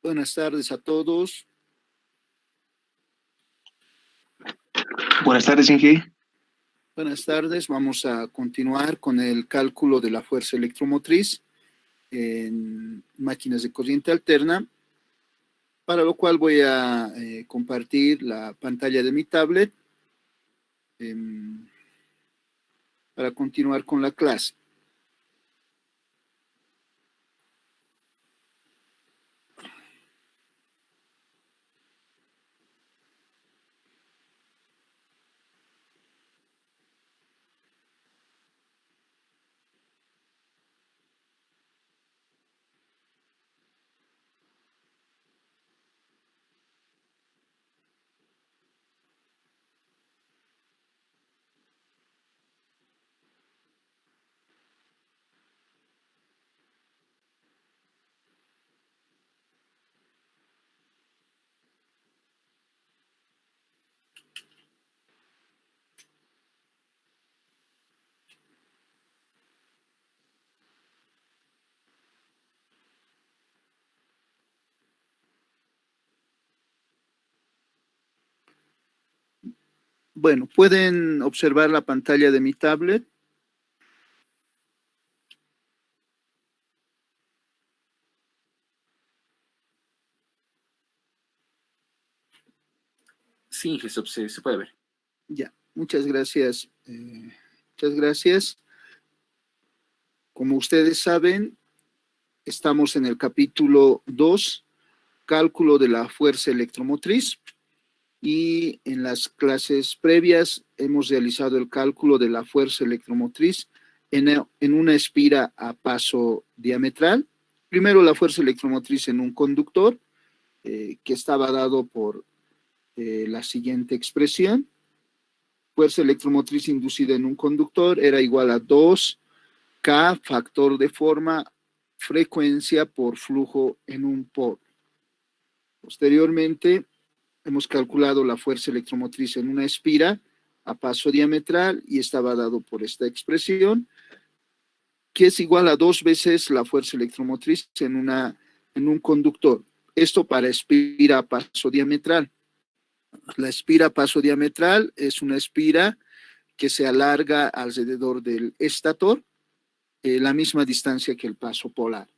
Buenas tardes a todos. Buenas tardes, Inge. Buenas tardes. Vamos a continuar con el cálculo de la fuerza electromotriz en máquinas de corriente alterna, para lo cual voy a compartir la pantalla de mi tablet para continuar con la clase. Bueno, pueden observar la pantalla de mi tablet. Sí, Jesús, se puede ver. Ya, muchas gracias. Muchas gracias. Como ustedes saben, estamos en el capítulo 2, cálculo de la fuerza electromotriz. Y en las clases previas hemos realizado el cálculo de la fuerza electromotriz en una espira a paso diametral. Primero la fuerza electromotriz en un conductor, que estaba dado por la siguiente expresión. Fuerza electromotriz inducida en un conductor era igual a 2K, factor de forma, frecuencia por flujo en un polo. Posteriormente, hemos calculado la fuerza electromotriz en una espira a paso diametral y estaba dado por esta expresión, que es igual a 2 veces la fuerza electromotriz en un conductor. Esto para espira a paso diametral. La espira a paso diametral es una espira que se alarga alrededor del estator, la misma distancia que el paso polar.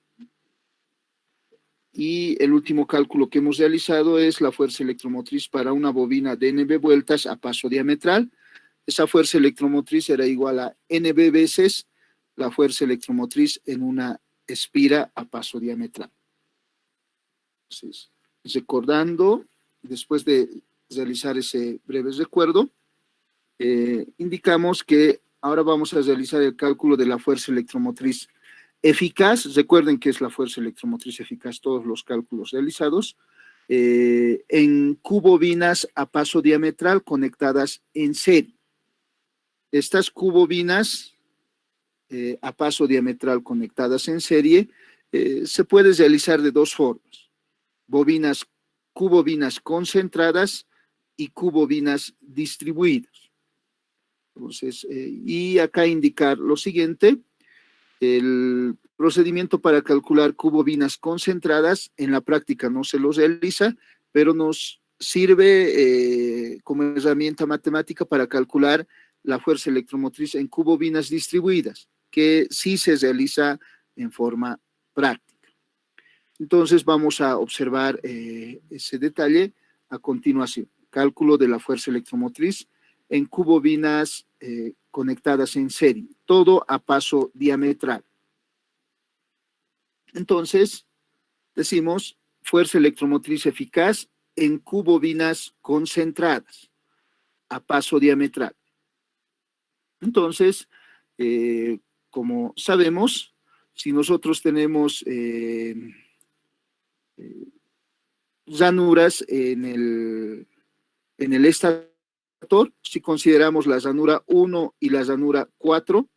Y el último cálculo que hemos realizado es la fuerza electromotriz para una bobina de NB vueltas a paso diametral. Esa fuerza electromotriz era igual a NB veces la fuerza electromotriz en una espira a paso diametral. Entonces, recordando, después de realizar ese breve recuerdo, indicamos que ahora vamos a realizar el cálculo de la fuerza electromotriz eficaz. Recuerden que es la fuerza electromotriz eficaz, todos los cálculos realizados, en cubobinas a paso diametral conectadas en serie. Estas cubobinas a paso diametral conectadas en serie se puede realizar de dos formas: cubobinas concentradas y cubobinas distribuidas. Entonces, y acá indicar lo siguiente: el procedimiento para calcular cubobinas concentradas en la práctica no se los realiza, pero nos sirve como herramienta matemática para calcular la fuerza electromotriz en cubobinas distribuidas, que sí se realiza en forma práctica. Entonces vamos a observar ese detalle a continuación. Cálculo de la fuerza electromotriz en cubobinas conectadas en serie, todo a paso diametral. Entonces, decimos fuerza electromotriz eficaz en cubobinas concentradas a paso diametral. Entonces, como sabemos, si nosotros tenemos ranuras en el estator, si consideramos la ranura 1 y la ranura 4,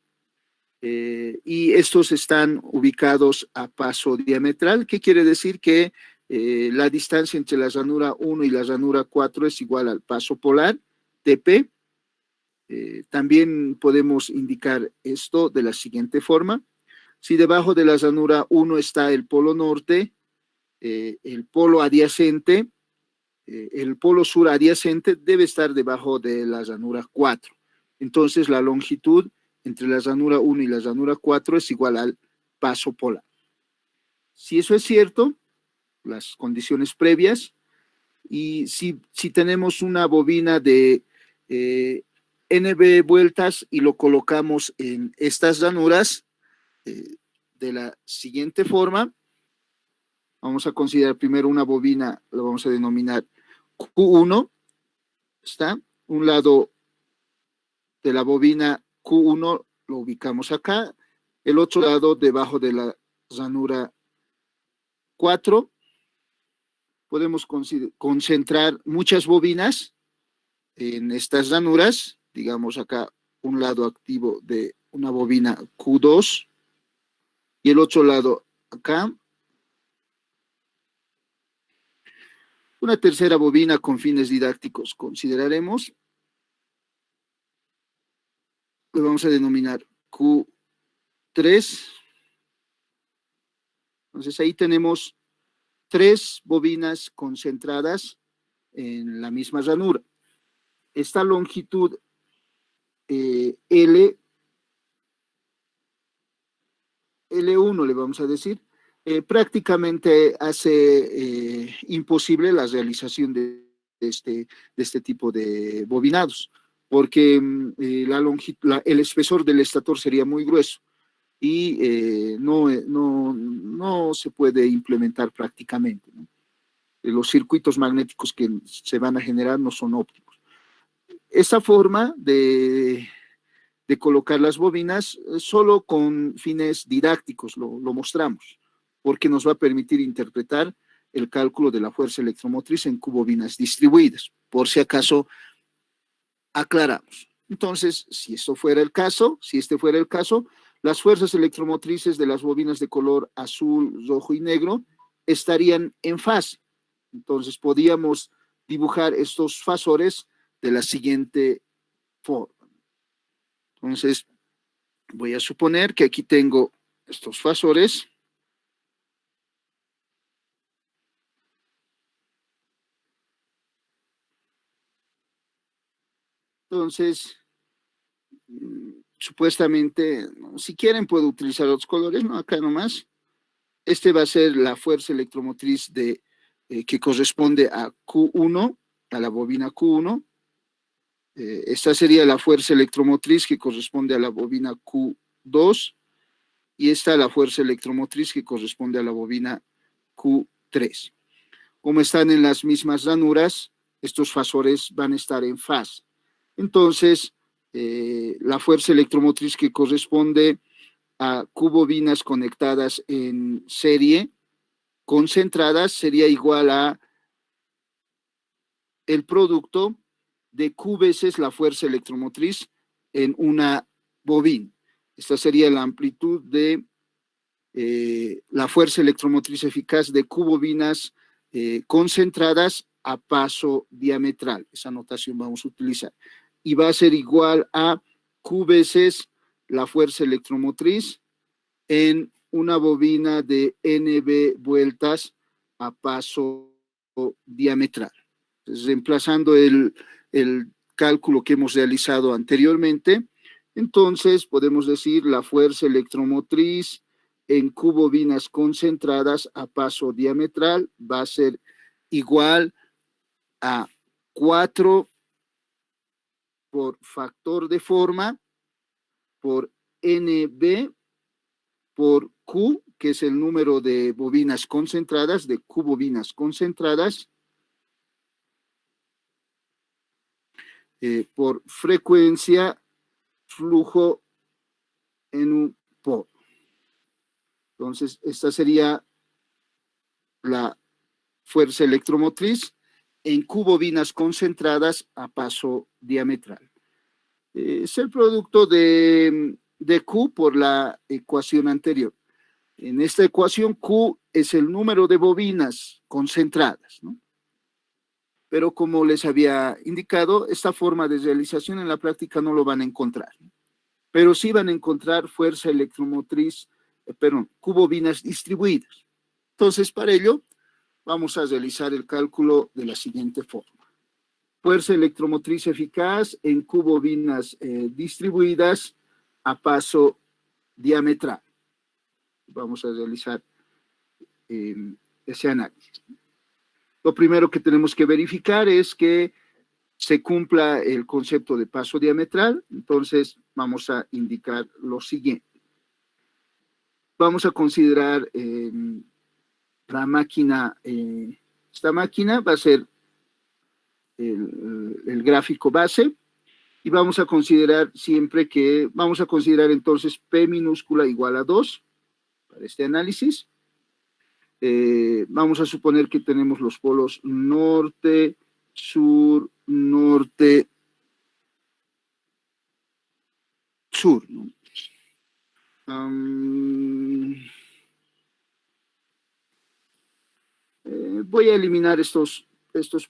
y estos están ubicados a paso diametral, ¿qué quiere decir? Que la distancia entre la ranura 1 y la ranura 4 es igual al paso polar, TP. También podemos indicar esto de la siguiente forma: si debajo de la ranura 1 está el polo norte, el polo adyacente, el polo sur adyacente debe estar debajo de la ranura 4. Entonces, la longitud entre la ranura 1 y la ranura 4 es igual al paso polar. Si eso es cierto, las condiciones previas, y si tenemos una bobina de NB vueltas y lo colocamos en estas ranuras de la siguiente forma, vamos a considerar primero una bobina, lo vamos a denominar Q1, ¿está? Un lado de la bobina Q1 lo ubicamos acá, el otro lado debajo de la ranura 4. Podemos concentrar muchas bobinas en estas ranuras, digamos acá un lado activo de una bobina Q2 y el otro lado acá. Una tercera bobina con fines didácticos consideraremos, lo vamos a denominar Q3. Entonces ahí tenemos 3 bobinas concentradas en la misma ranura. Esta longitud L1 le vamos a decir, prácticamente hace imposible la realización de este tipo de bobinados, porque el espesor del estator sería muy grueso y no se puede implementar prácticamente, ¿no? Los circuitos magnéticos que se van a generar no son óptimos. Esta forma de colocar las bobinas solo con fines didácticos lo mostramos, porque nos va a permitir interpretar el cálculo de la fuerza electromotriz en Q-bobinas distribuidas, por si acaso aclaramos. Entonces, si este fuera el caso, las fuerzas electromotrices de las bobinas de color azul, rojo y negro estarían en fase. Entonces, podíamos dibujar estos fasores de la siguiente forma. Entonces, voy a suponer que aquí tengo estos fasores. Entonces, supuestamente, si quieren puedo utilizar otros colores, no, acá nomás. Este va a ser la fuerza electromotriz que corresponde a Q1, a la bobina Q1. Esta sería la fuerza electromotriz que corresponde a la bobina Q2 y esta la fuerza electromotriz que corresponde a la bobina Q3. Como están en las mismas ranuras, estos fasores van a estar en fase. Entonces, la fuerza electromotriz que corresponde a Q bobinas conectadas en serie, concentradas, sería igual a el producto de Q veces la fuerza electromotriz en una bobina. Esta sería la amplitud de la fuerza electromotriz eficaz de Q bobinas concentradas a paso diametral. Esa notación vamos a utilizar. Y va a ser igual a Q veces la fuerza electromotriz en una bobina de NB vueltas a paso diametral. Entonces, reemplazando el cálculo que hemos realizado anteriormente, entonces podemos decir la fuerza electromotriz en Q bobinas concentradas a paso diametral va a ser igual a 4 por factor de forma por NB por Q, que es el número de bobinas concentradas, de Q bobinas concentradas, por frecuencia, flujo en un polo. Entonces, esta sería la fuerza electromotriz en Q bobinas concentradas a paso diametral. Es el producto de Q por la ecuación anterior. En esta ecuación, Q es el número de bobinas concentradas, ¿no? Pero como les había indicado, esta forma de realización en la práctica no lo van a encontrar, ¿no? Pero sí van a encontrar fuerza electromotriz, Q bobinas distribuidas. Entonces, para ello, vamos a realizar el cálculo de la siguiente forma. Fuerza electromotriz eficaz en Q bobinas distribuidas a paso diametral. Vamos a realizar ese análisis. Lo primero que tenemos que verificar es que se cumpla el concepto de paso diametral. Entonces vamos a indicar lo siguiente. Vamos a considerar la máquina, esta máquina va a ser el gráfico base, y vamos a considerar entonces P minúscula igual a 2 para este análisis. Vamos a suponer que tenemos los polos norte, sur, norte, sur, ¿no? Voy a eliminar estos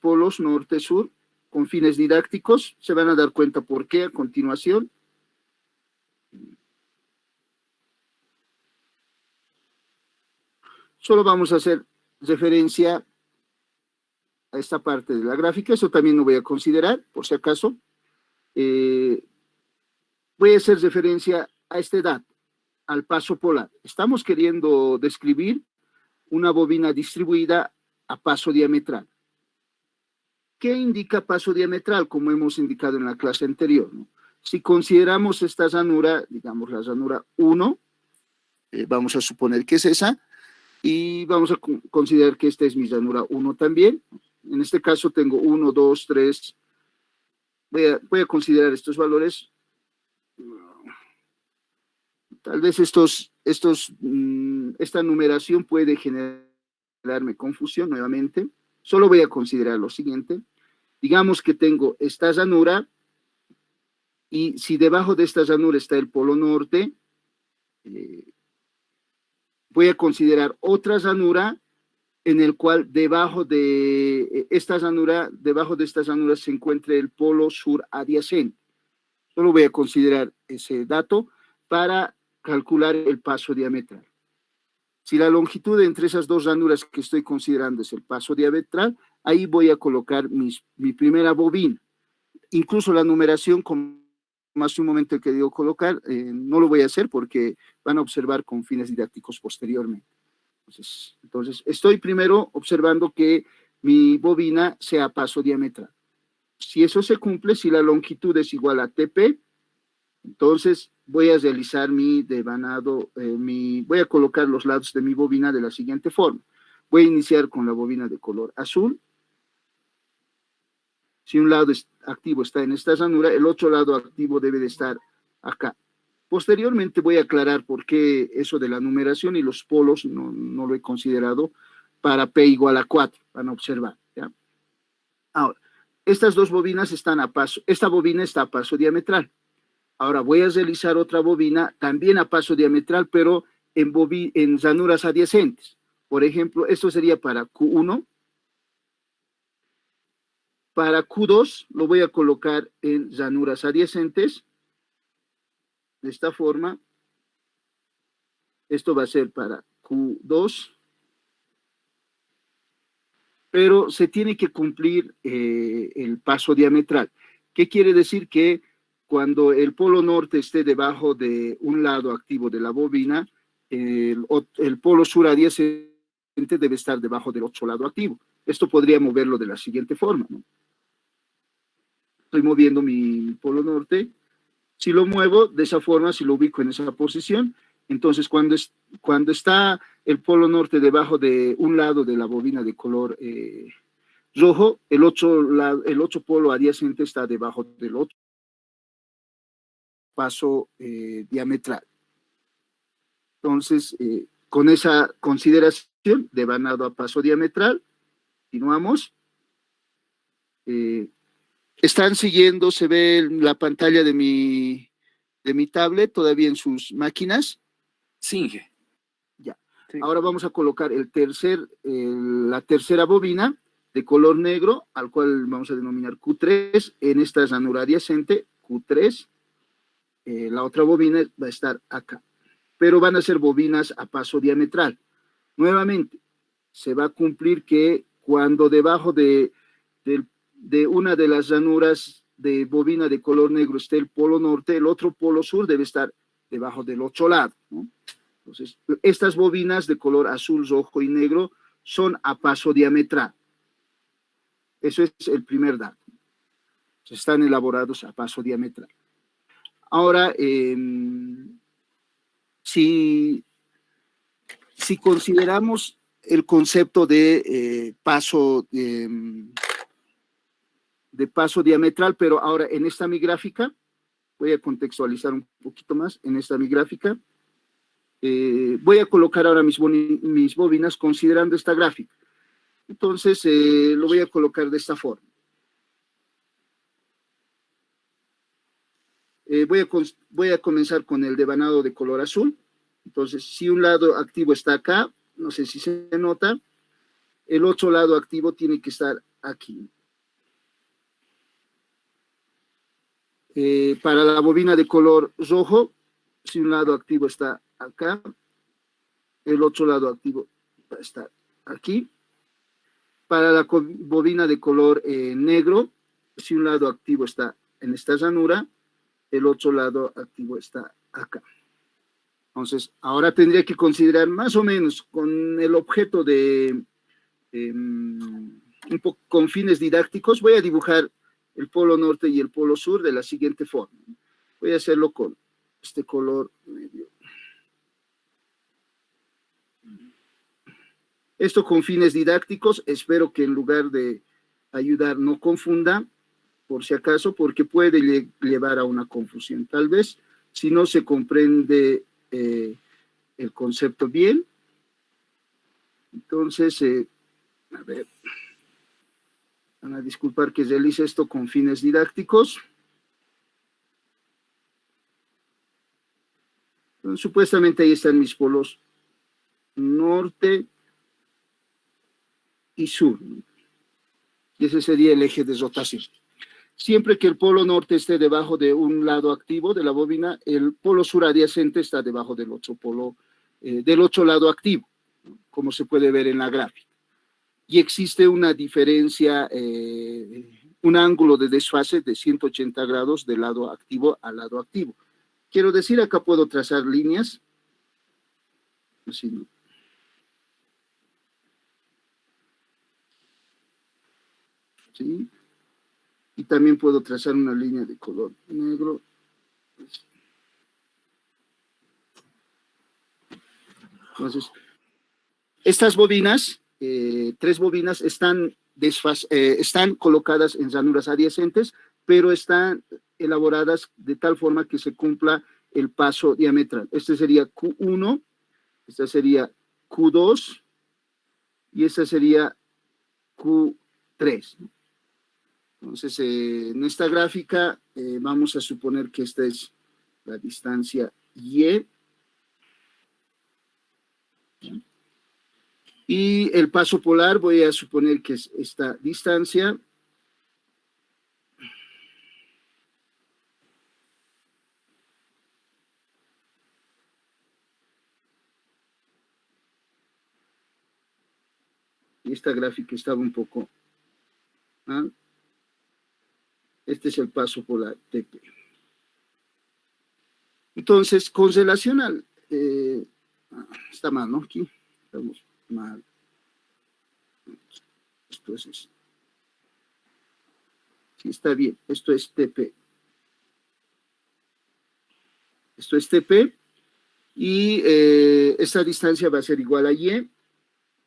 polos norte-sur con fines didácticos. Se van a dar cuenta por qué a continuación. Solo vamos a hacer referencia a esta parte de la gráfica. Eso también lo voy a considerar, por si acaso. Voy a hacer referencia a este dato, al paso polar. Estamos queriendo describir una bobina distribuida a paso diametral. ¿Qué indica paso diametral? Como hemos indicado en la clase anterior, ¿no? Si consideramos esta ranura, digamos la ranura 1, vamos a suponer que es esa, y vamos a considerar que esta es mi ranura 1 también. En este caso tengo 1, 2, 3. Voy a considerar estos valores. Tal vez esta numeración puede generarme confusión nuevamente. Solo voy a considerar lo siguiente. Digamos que tengo esta ranura, y si debajo de esta ranura está el polo norte, voy a considerar otra ranura en el cual debajo de esta ranura se encuentre el polo sur adyacente. Solo voy a considerar ese dato para calcular el paso diametral. Si la longitud entre esas dos ranuras que estoy considerando es el paso diametral, ahí voy a colocar mi primera bobina. Incluso la numeración, como hace un momento he querido colocar, no lo voy a hacer porque van a observar con fines didácticos posteriormente. Entonces, estoy primero observando que mi bobina sea paso diametral. Si eso se cumple, si la longitud es igual a TP, entonces voy a realizar mi devanado, voy a colocar los lados de mi bobina de la siguiente forma. Voy a iniciar con la bobina de color azul. Si un lado activo está en esta ranura, el otro lado activo debe de estar acá. Posteriormente voy a aclarar por qué eso de la numeración y los polos no lo he considerado para P igual a 4, van a observar, ¿ya? Ahora, estas dos bobinas están a paso, esta bobina está a paso diametral. Ahora voy a realizar otra bobina también a paso diametral, pero en ranuras adyacentes. Por ejemplo, esto sería para Q1. Para Q2 lo voy a colocar en ranuras adyacentes. De esta forma. Esto va a ser para Q2. Pero se tiene que cumplir el paso diametral. ¿Qué quiere decir? Que cuando el polo norte esté debajo de un lado activo de la bobina, el polo sur adyacente debe estar debajo del otro lado activo. Esto podría moverlo de la siguiente forma, ¿no? Estoy moviendo mi polo norte. Si lo muevo de esa forma, si lo ubico en esa posición, entonces cuando está el polo norte debajo de un lado de la bobina de color rojo, el otro polo adyacente está debajo del otro paso diametral. Entonces, con esa consideración de vanado a paso diametral, continuamos. Están siguiendo, se ve la pantalla de mi tablet todavía en sus máquinas. Sí. Ya. Sí. Ahora vamos a colocar la tercera bobina de color negro, al cual vamos a denominar Q3, en esta ranura adyacente, Q3. La otra bobina va a estar acá, pero van a ser bobinas a paso diametral. Nuevamente, se va a cumplir que cuando debajo de una de las ranuras de bobina de color negro esté el polo norte, el otro polo sur debe estar debajo del otro lado, ¿no? Entonces, estas bobinas de color azul, rojo y negro son a paso diametral. Eso es el primer dato. Están elaborados a paso diametral. Ahora, si consideramos el concepto de paso diametral, pero ahora en esta mi gráfica, voy a contextualizar un poquito más, en esta mi gráfica, voy a colocar ahora mis bobinas considerando esta gráfica. Entonces, lo voy a colocar de esta forma. Voy a comenzar con el devanado de color azul. Entonces, si un lado activo está acá, no sé si se nota, el otro lado activo tiene que estar aquí. Para la bobina de color rojo, si un lado activo está acá, el otro lado activo va a estar aquí. Para la bobina de color negro, si un lado activo está en esta ranura, el otro lado activo está acá. Entonces, ahora tendría que considerar más o menos con el objeto de, un poco con fines didácticos, voy a dibujar el polo norte y el polo sur de la siguiente forma. Voy a hacerlo con este color medio. Esto con fines didácticos, espero que en lugar de ayudar no confunda, por si acaso, porque puede llevar a una confusión. Tal vez, si no se comprende el concepto bien, entonces, a ver, van a disculpar que realice esto con fines didácticos. Entonces, supuestamente ahí están mis polos norte y sur. Y ese sería el eje de rotación. Siempre que el polo norte esté debajo de un lado activo de la bobina, el polo sur adyacente está debajo del otro polo, del otro lado activo, como se puede ver en la gráfica. Y existe una diferencia, un ángulo de desfase de 180 grados del lado activo al lado activo. Quiero decir, acá puedo trazar líneas. Así, ¿no? ¿Sí? Y también puedo trazar una línea de color negro. Entonces, estas bobinas, 3 bobinas, están colocadas en ranuras adyacentes, pero están elaboradas de tal forma que se cumpla el paso diametral. Este sería Q1, esta sería Q2 y esta sería Q3. Entonces, en esta gráfica vamos a suponer que esta es la distancia Y. Y el paso polar voy a suponer que es esta distancia. Y esta gráfica estaba un poco... ¿ah? Este es el paso polar TP. Entonces, con relación al... está mal, ¿no? Aquí estamos mal. Esto es eso. Sí, está bien. Esto es TP. Esto es TP. Y esta distancia va a ser igual a Y,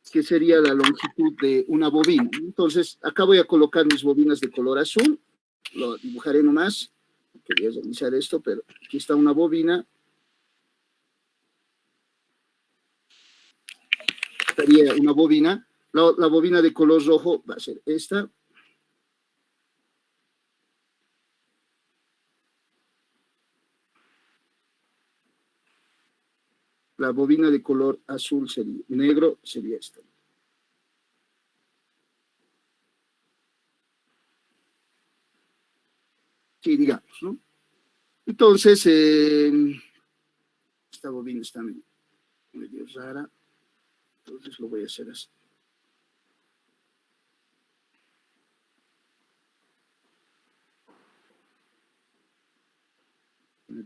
que sería la longitud de una bobina. Entonces, acá voy a colocar mis bobinas de color azul. Lo dibujaré nomás. Quería realizar esto, pero aquí está una bobina. Estaría una bobina. La bobina de color rojo va a ser esta. La bobina de color azul sería, negro sería esta. Sí, digamos, ¿no? Entonces, esta bobina está medio rara. Entonces lo voy a hacer así.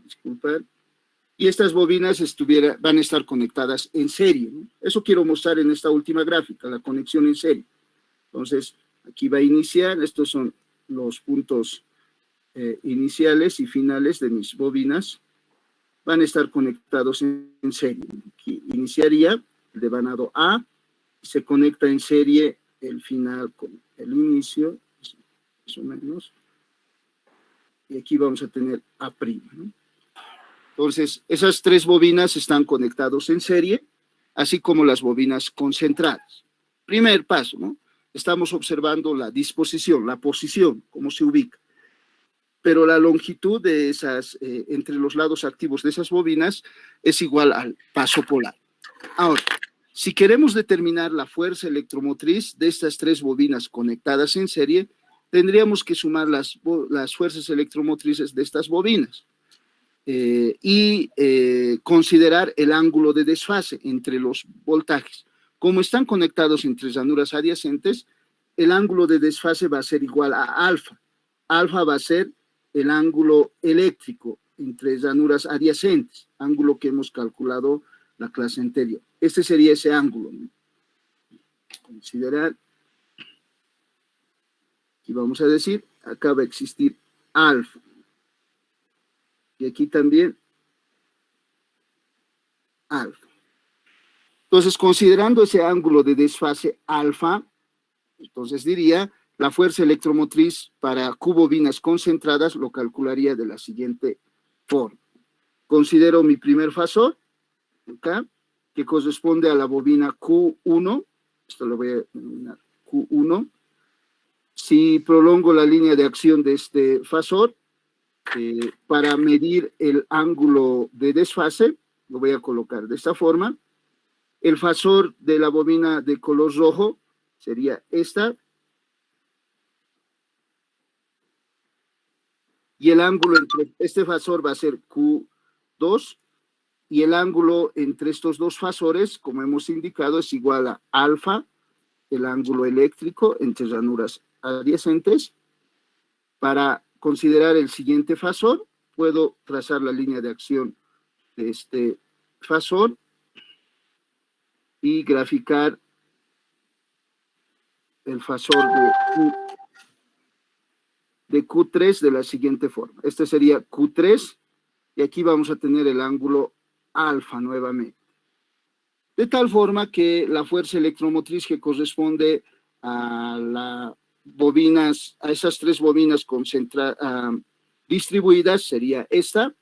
disculpar. Y estas bobinas van a estar conectadas en serie, ¿no? Eso quiero mostrar en esta última gráfica, la conexión en serie. Entonces, aquí va a iniciar, estos son los puntos iniciales y finales de mis bobinas. Van a estar conectados en serie. Aquí iniciaría el devanado A, se conecta en serie el final con el inicio, más o menos. Y aquí vamos a tener A', ¿no? Entonces, esas tres bobinas están conectados en serie, así como las bobinas concentradas. Primer paso, ¿no? Estamos observando la disposición, la posición, cómo se ubica. Pero la longitud de esas, entre los lados activos de esas bobinas, es igual al paso polar. Ahora, si queremos determinar la fuerza electromotriz de estas tres bobinas conectadas en serie, tendríamos que sumar las fuerzas electromotrices de estas bobinas. Y considerar el ángulo de desfase entre los voltajes. Como están conectados entre llanuras adyacentes, el ángulo de desfase va a ser igual a alfa. Alfa va a ser el ángulo eléctrico entre llanuras adyacentes, ángulo que hemos calculado la clase anterior. Este sería ese ángulo, ¿no? Considerar, aquí vamos a decir, acá va a existir alfa. Y aquí también alfa. Entonces, considerando ese ángulo de desfase alfa, entonces diría, la fuerza electromotriz para cubobinas concentradas lo calcularía de la siguiente forma. Considero mi primer fasor, acá, que corresponde a la bobina Q1, esto lo voy a denominar Q1. Si prolongo la línea de acción de este fasor, para medir el ángulo de desfase, lo voy a colocar de esta forma. El fasor de la bobina de color rojo sería esta. Y el ángulo entre este fasor va a ser Q2. Y el ángulo entre estos dos fasores, como hemos indicado, es igual a alfa, el ángulo eléctrico entre llanuras adyacentes. Para considerar el siguiente fasor, puedo trazar la línea de acción de este fasor y graficar el fasor de Q3 de la siguiente forma. Este sería Q3 y aquí vamos a tener el ángulo alfa nuevamente. De tal forma que la fuerza electromotriz que corresponde a las bobinas, a esas tres bobinas distribuidas sería esta.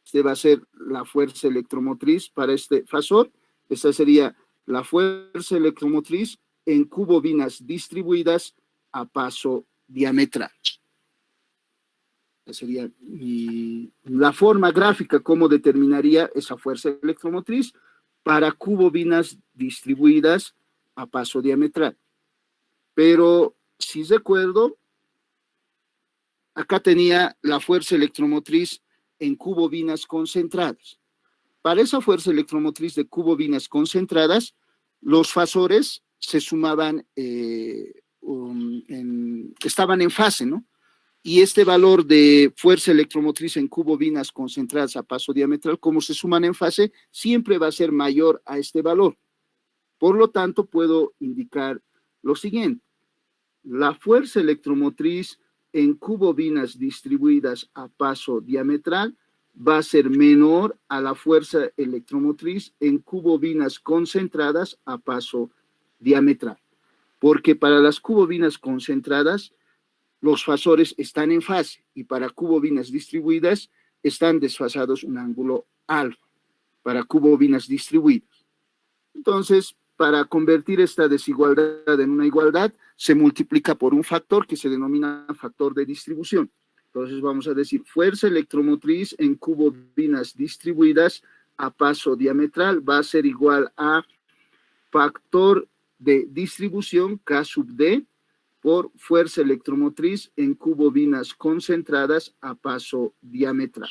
Este va a ser la fuerza electromotriz para este fasor. Esta sería la fuerza electromotriz en cubobinas distribuidas a paso diametral. Esa sería la forma gráfica como determinaría esa fuerza electromotriz para cubobinas distribuidas a paso diametral. Pero si recuerdo, acá tenía la fuerza electromotriz en cubobinas concentradas. Para esa fuerza electromotriz de cubobinas concentradas, los fasores se sumaban, estaban en fase, ¿no? Y este valor de fuerza electromotriz en cubobinas concentradas a paso diametral, como se suman en fase, siempre va a ser mayor a este valor. Por lo tanto, puedo indicar lo siguiente. La fuerza electromotriz en cubobinas distribuidas a paso diametral va a ser menor a la fuerza electromotriz en cubobinas concentradas a paso diametral. Porque para las cubobinas concentradas, los fasores están en fase y para cubobinas distribuidas están desfasados un ángulo alfa para cubobinas distribuidas. Entonces, para convertir esta desigualdad en una igualdad, se multiplica por un factor que se denomina factor de distribución. Entonces vamos a decir fuerza electromotriz en cubobinas distribuidas a paso diametral va a ser igual a factor de distribución K sub D por fuerza electromotriz en cubobinas concentradas a paso diametral.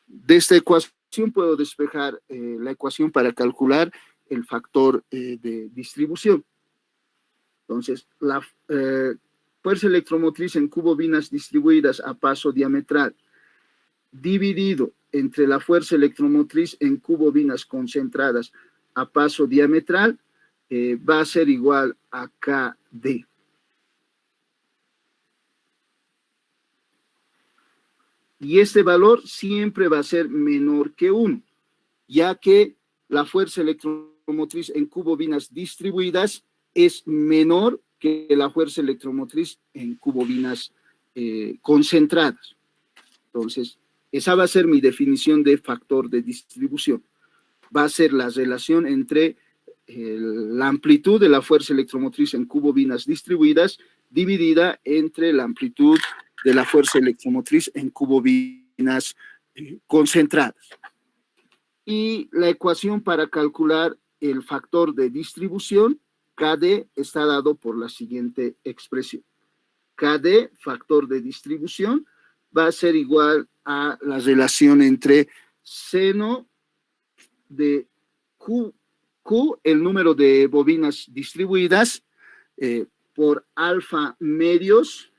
De esta ecuación puedo despejar la ecuación para calcular el factor de distribución. Entonces, la fuerza electromotriz en cubobinas distribuidas a paso diametral dividido entre la fuerza electromotriz en cubobinas concentradas a paso diametral va a ser igual a KD. Y este valor siempre va a ser menor que 1, ya que la fuerza electromotriz en cubobinas distribuidas es menor que la fuerza electromotriz en cubobinas concentradas. Entonces, esa va a ser mi definición de factor de distribución. Va a ser la relación entre la amplitud de la fuerza electromotriz en cubobinas distribuidas dividida entre la amplitud de la fuerza electromotriz en cubobinas concentradas. Y la ecuación para calcular el factor de distribución, KD, está dado por la siguiente expresión. KD, factor de distribución, va a ser igual a la relación entre seno de Q, el número de bobinas distribuidas, por alfa medios.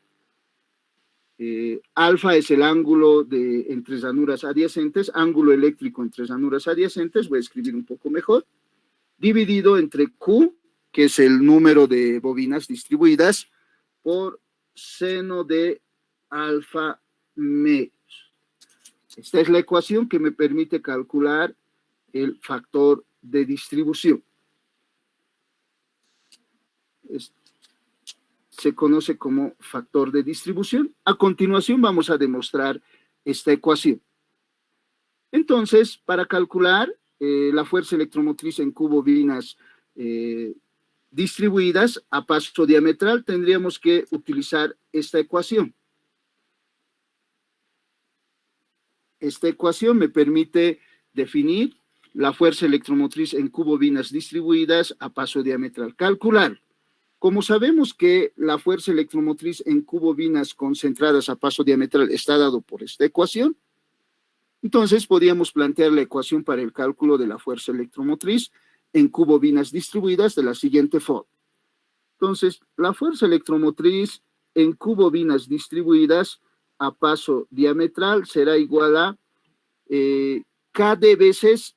Alfa es el ángulo entre ranuras adyacentes, ángulo eléctrico entre ranuras adyacentes, voy a escribir un poco mejor, dividido entre Q, que es el número de bobinas distribuidas, por seno de alfa medios. Esta es la ecuación que me permite calcular el factor de distribución. Se conoce como factor de distribución. A continuación vamos a demostrar esta ecuación. Entonces, para calcular la fuerza electromotriz en cubobinas distribuidas a paso diametral, tendríamos que utilizar esta ecuación. Esta ecuación me permite definir la fuerza electromotriz en cubobinas distribuidas a paso diametral. Calcular. Como sabemos que la fuerza electromotriz en cubobinas concentradas a paso diametral está dado por esta ecuación, entonces podríamos plantear la ecuación para el cálculo de la fuerza electromotriz en cubobinas distribuidas de la siguiente forma. Entonces, la fuerza electromotriz en cubobinas distribuidas a paso diametral será igual a KD veces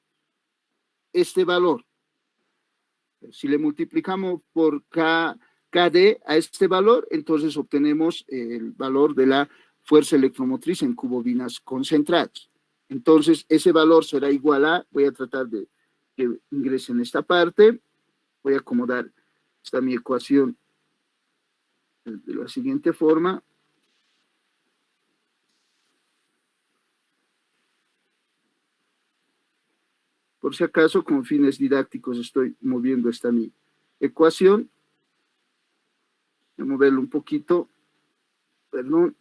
este valor. Si le multiplicamos por KD a este valor, entonces obtenemos el valor de la fuerza electromotriz en cubobinas concentradas. Entonces, ese valor será igual a, voy a tratar de que ingrese en esta parte, voy a acomodar esta mi ecuación de la siguiente forma. Por si acaso, con fines didácticos, estoy moviendo esta mi ecuación. Voy a moverlo un poquito. Perdón.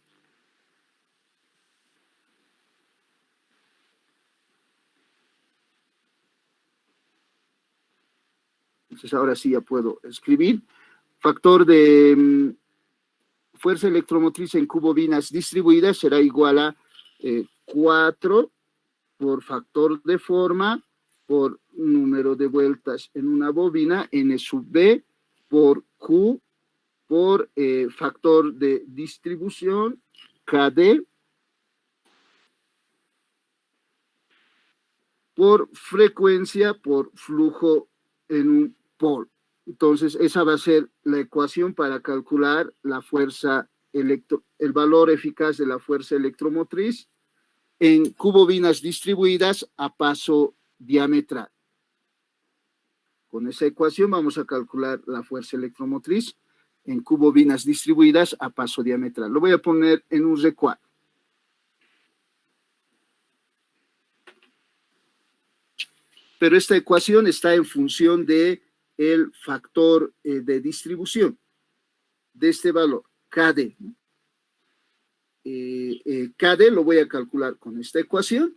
Entonces, ahora sí ya puedo escribir. Factor de fuerza electromotriz en cubobinas distribuidas será igual a 4 por factor de forma por número de vueltas en una bobina, N sub B, por Q, por factor de distribución, KD, por frecuencia, por flujo en un polo. Entonces, esa va a ser la ecuación para calcular la fuerza, el valor eficaz de la fuerza electromotriz en cubobinas distribuidas a paso diametral. Con esa ecuación vamos a calcular la fuerza electromotriz en cubobinas distribuidas a paso diametral. Lo voy a poner en un recuadro. Pero esta ecuación está en función de el factor de distribución de este valor, KD. KD lo voy a calcular con esta ecuación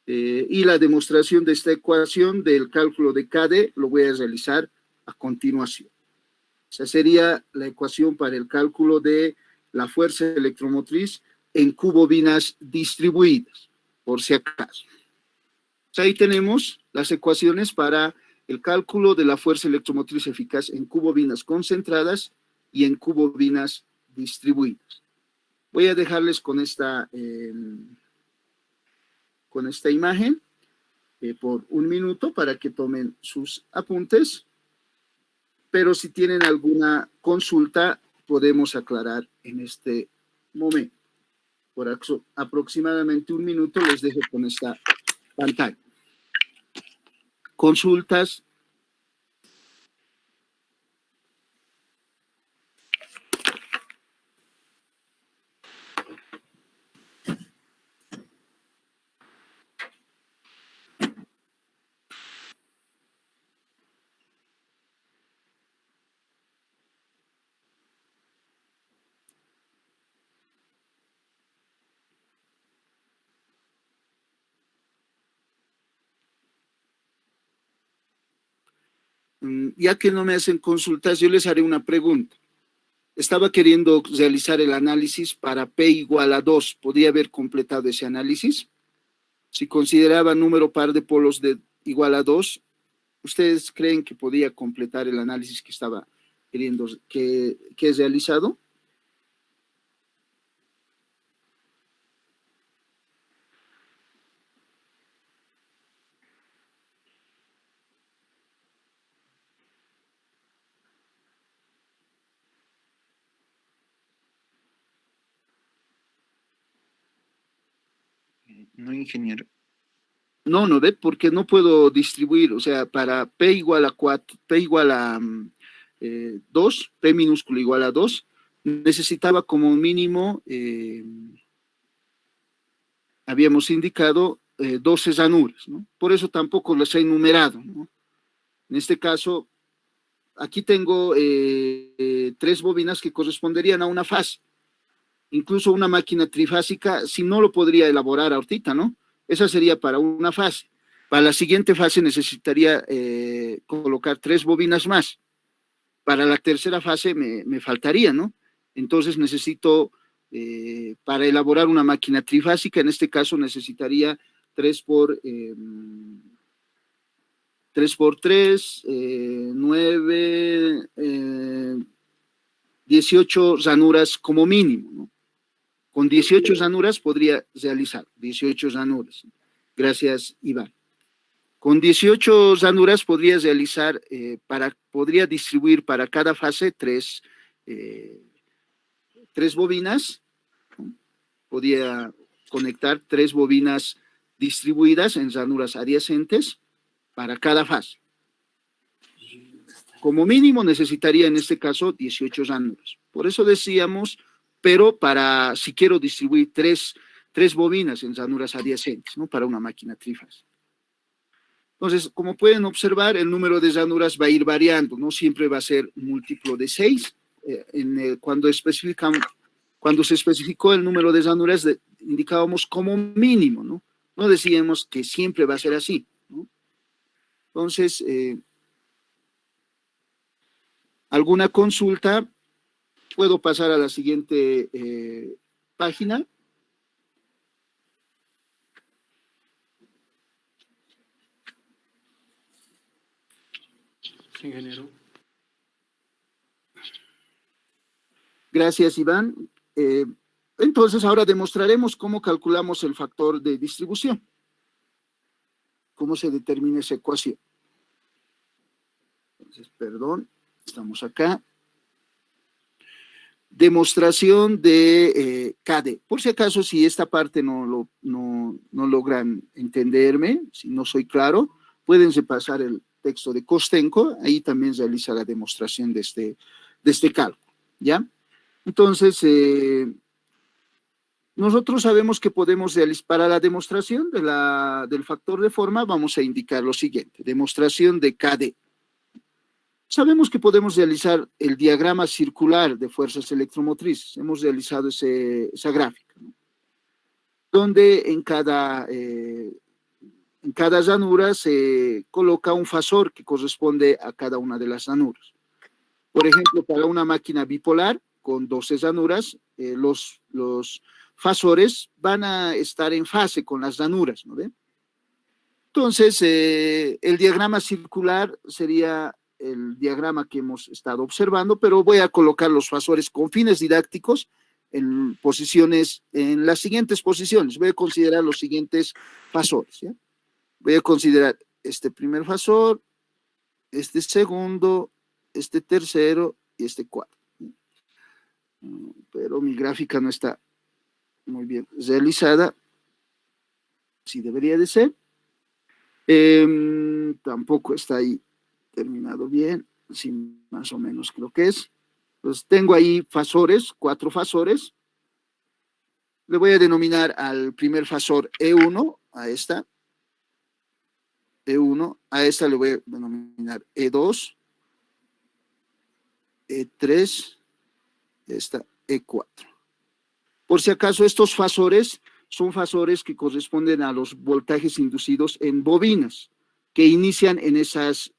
y la demostración de esta ecuación del cálculo de KD lo voy a realizar a continuación. Esa sería la ecuación para el cálculo de la fuerza electromotriz en cubobinas distribuidas, por si acaso. Ahí tenemos las ecuaciones para el cálculo de la fuerza electromotriz eficaz en cubobinas concentradas y en cubobinas distribuidas. Voy a dejarles con esta con esta imagen por 1 minuto para que tomen sus apuntes, pero si tienen alguna consulta podemos aclarar en este momento. Por aproximadamente 1 minuto les dejo con esta pantalla. Consultas. Ya que no me hacen consultas, yo les haré una pregunta. Estaba queriendo realizar el análisis para P igual a 2. ¿Podría haber completado ese análisis? Si consideraba número par de polos igual a 2, ¿ustedes creen que podía completar el análisis que estaba queriendo, que he realizado? No, ingeniero. No ve, porque no puedo distribuir, o sea, para P igual a 4, P igual a 2, P minúsculo igual a 2, necesitaba como mínimo, habíamos indicado 12 ranuras, ¿no? Por eso tampoco las he enumerado, ¿no? En este caso, aquí tengo 3 bobinas que corresponderían a una fase. Incluso una máquina trifásica, si no lo podría elaborar ahorita, ¿no? Esa sería para una fase. Para la siguiente fase necesitaría colocar 3 bobinas más. Para la tercera fase me faltaría, ¿no? Entonces necesito, para elaborar una máquina trifásica, en este caso necesitaría 3 por 3, 9, 18 ranuras como mínimo, ¿no? Con 18 ranuras podría realizar, 18 ranuras. Gracias, Iván. Con 18 ranuras podría realizar, podría distribuir para cada fase 3 bobinas, ¿no? Podría conectar 3 bobinas distribuidas en ranuras adyacentes para cada fase. Como mínimo necesitaría en este caso 18 ranuras. Por eso decíamos, pero si quiero distribuir 3 bobinas en ranuras adyacentes, ¿no? Para una máquina trifásica. Entonces, como pueden observar, el número de ranuras va a ir variando, no siempre va a ser múltiplo de 6. Cuando se especificó el número de ranuras, indicábamos como mínimo, ¿no? No decíamos que siempre va a ser así, ¿no? Entonces, ¿alguna consulta? Puedo pasar a la siguiente página. Sí, ingeniero. Gracias, Iván. Entonces, ahora demostraremos cómo calculamos el factor de distribución. Cómo se determina esa ecuación. Entonces, perdón, estamos acá. Demostración de KD. Por si acaso, si esta parte no logran entenderme, si no soy claro, pueden repasar el texto de Kostenko, ahí también realiza la demostración de este cálculo, ¿ya? Entonces, nosotros sabemos que podemos realizar, para la demostración del factor de forma, vamos a indicar lo siguiente, demostración de KD. Sabemos que podemos realizar el diagrama circular de fuerzas electromotrices. Hemos realizado esa gráfica, ¿no? Donde en cada ranura se coloca un fasor que corresponde a cada una de las ranuras. Por ejemplo, para una máquina bipolar con 12 ranuras, los fasores van a estar en fase con las ranuras, ¿no ve? Entonces, el diagrama circular sería el diagrama que hemos estado observando, pero voy a colocar los fasores con fines didácticos, en posiciones, en las siguientes posiciones. Voy a considerar los siguientes fasores, ¿ya? Voy a considerar este primer fasor, este segundo, este tercero y este cuarto. Pero mi gráfica no está muy bien realizada. Sí debería de ser. Tampoco está ahí terminado bien. Sí, más o menos creo que es. Pues tengo ahí fasores, 4 fasores. Le voy a denominar al primer fasor E1, a esta. E1, a esta le voy a denominar E2, E3, esta E4. Por si acaso, estos fasores son fasores que corresponden a los voltajes inducidos en bobinas, que inician en esas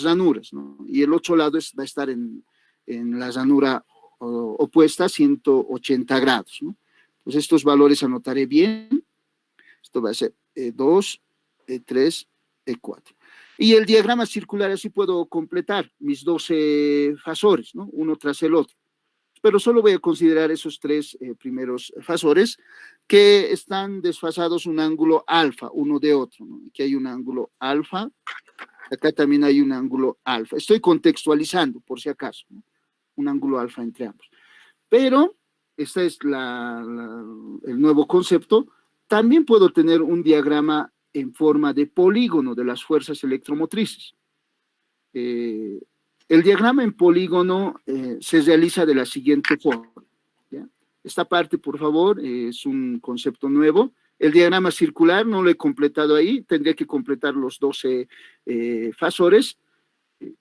ranuras, ¿no? Y el otro lado va a estar en la ranura opuesta, 180 grados, ¿no? Pues estos valores anotaré bien. Esto va a ser E2, E3, E4. Y el diagrama circular, así puedo completar mis 12 fasores, ¿no? Uno tras el otro. Pero solo voy a considerar esos 3 primeros fasores que están desfasados un ángulo alfa, uno de otro, ¿no? Aquí hay un ángulo alfa, acá también hay un ángulo alfa. Estoy contextualizando, por si acaso, ¿no? Un ángulo alfa entre ambos. Pero, este es el nuevo concepto. También puedo tener un diagrama en forma de polígono de las fuerzas electromotrices. El diagrama en polígono se realiza de la siguiente forma, ¿ya? Esta parte, por favor, es un concepto nuevo. El diagrama circular no lo he completado ahí, tendría que completar los 12 fasores.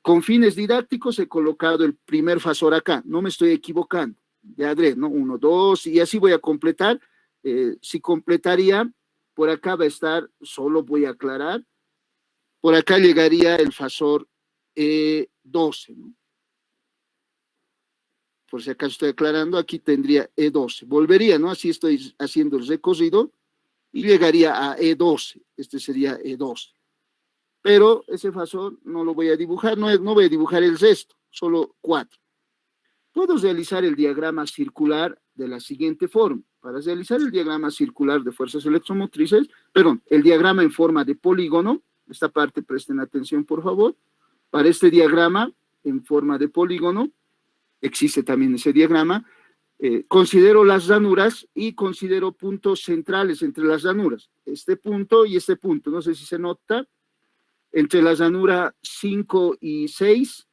Con fines didácticos he colocado el primer fasor acá, no me estoy equivocando, de adrede, ¿no? 1, 2, y así voy a completar. Si completaría, por acá va a estar, solo voy a aclarar, por acá llegaría el fasor E12, ¿no? Por si acaso estoy aclarando, aquí tendría E12. Volvería, ¿no? Así estoy haciendo el recorrido y llegaría a E12. Este sería E12. Pero ese fasor no lo voy a dibujar, no voy a dibujar el resto, solo 4. Puedo realizar el diagrama circular de la siguiente forma. Para realizar el diagrama circular de fuerzas electromotrices, perdón, el diagrama en forma de polígono, esta parte presten atención por favor. Para este diagrama en forma de polígono, existe también ese diagrama, considero las ranuras y considero puntos centrales entre las ranuras, este punto y este punto, no sé si se nota, entre la ranura 5 y 6,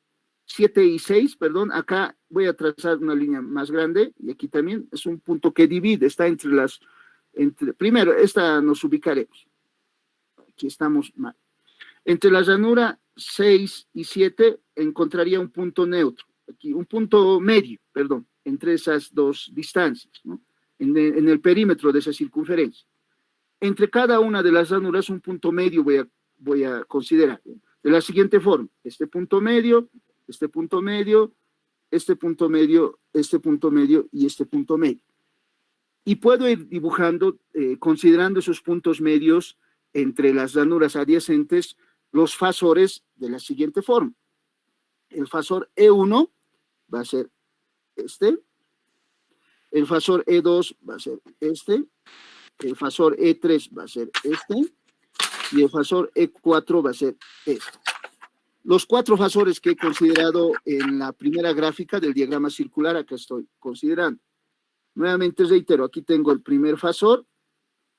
7 y 6, perdón, acá voy a trazar una línea más grande y aquí también es un punto que divide, está entre las, primero, esta nos ubicaremos, aquí estamos mal. Entre la ranura 6 y 7 encontraría un punto neutro, aquí, un punto medio, perdón, entre esas dos distancias, ¿no? En el perímetro de esa circunferencia. Entre cada una de las ranuras un punto medio voy a considerar, ¿no? De la siguiente forma, este punto medio, este punto medio, este punto medio, este punto medio y este punto medio. Y puedo ir dibujando, considerando esos puntos medios entre las ranuras adyacentes, los fasores de la siguiente forma. El fasor E1 va a ser este, el fasor E2 va a ser este, el fasor E3 va a ser este, y el fasor E4 va a ser este. Los 4 fasores que he considerado en la primera gráfica del diagrama circular, acá estoy considerando. Nuevamente reitero, aquí tengo el primer fasor,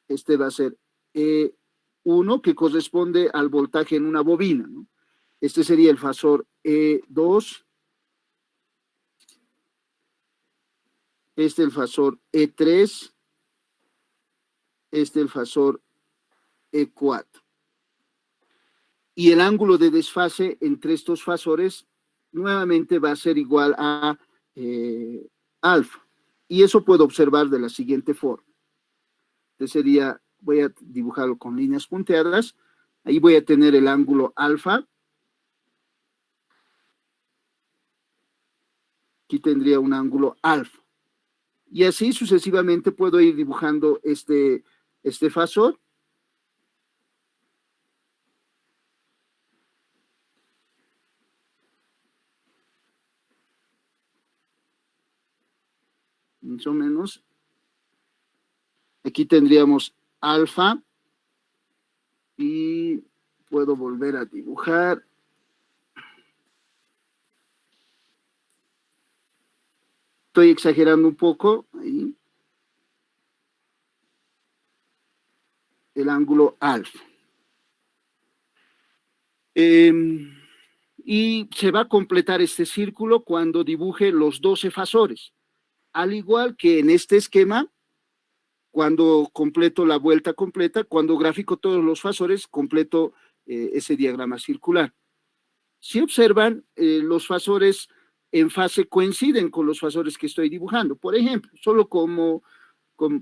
este va a ser E1, que corresponde al voltaje en una bobina, ¿no? Este sería el fasor E2, este el fasor E3, este el fasor E4. Y el ángulo de desfase entre estos fasores nuevamente va a ser igual a alfa. Y eso puedo observar de la siguiente forma. Entonces sería, voy a dibujarlo con líneas punteadas. Ahí voy a tener el ángulo alfa. Aquí tendría un ángulo alfa. Y así sucesivamente puedo ir dibujando este fasor. más o menos. Aquí tendríamos alfa y puedo volver a dibujar. Estoy exagerando un poco ahí. El ángulo alfa. Y se va a completar este círculo cuando dibuje los 12 fasores. Al igual que en este esquema, cuando completo la vuelta completa, cuando grafico todos los fasores, completo ese diagrama circular. Si observan, los fasores en fase coinciden con los fasores que estoy dibujando. Por ejemplo, solo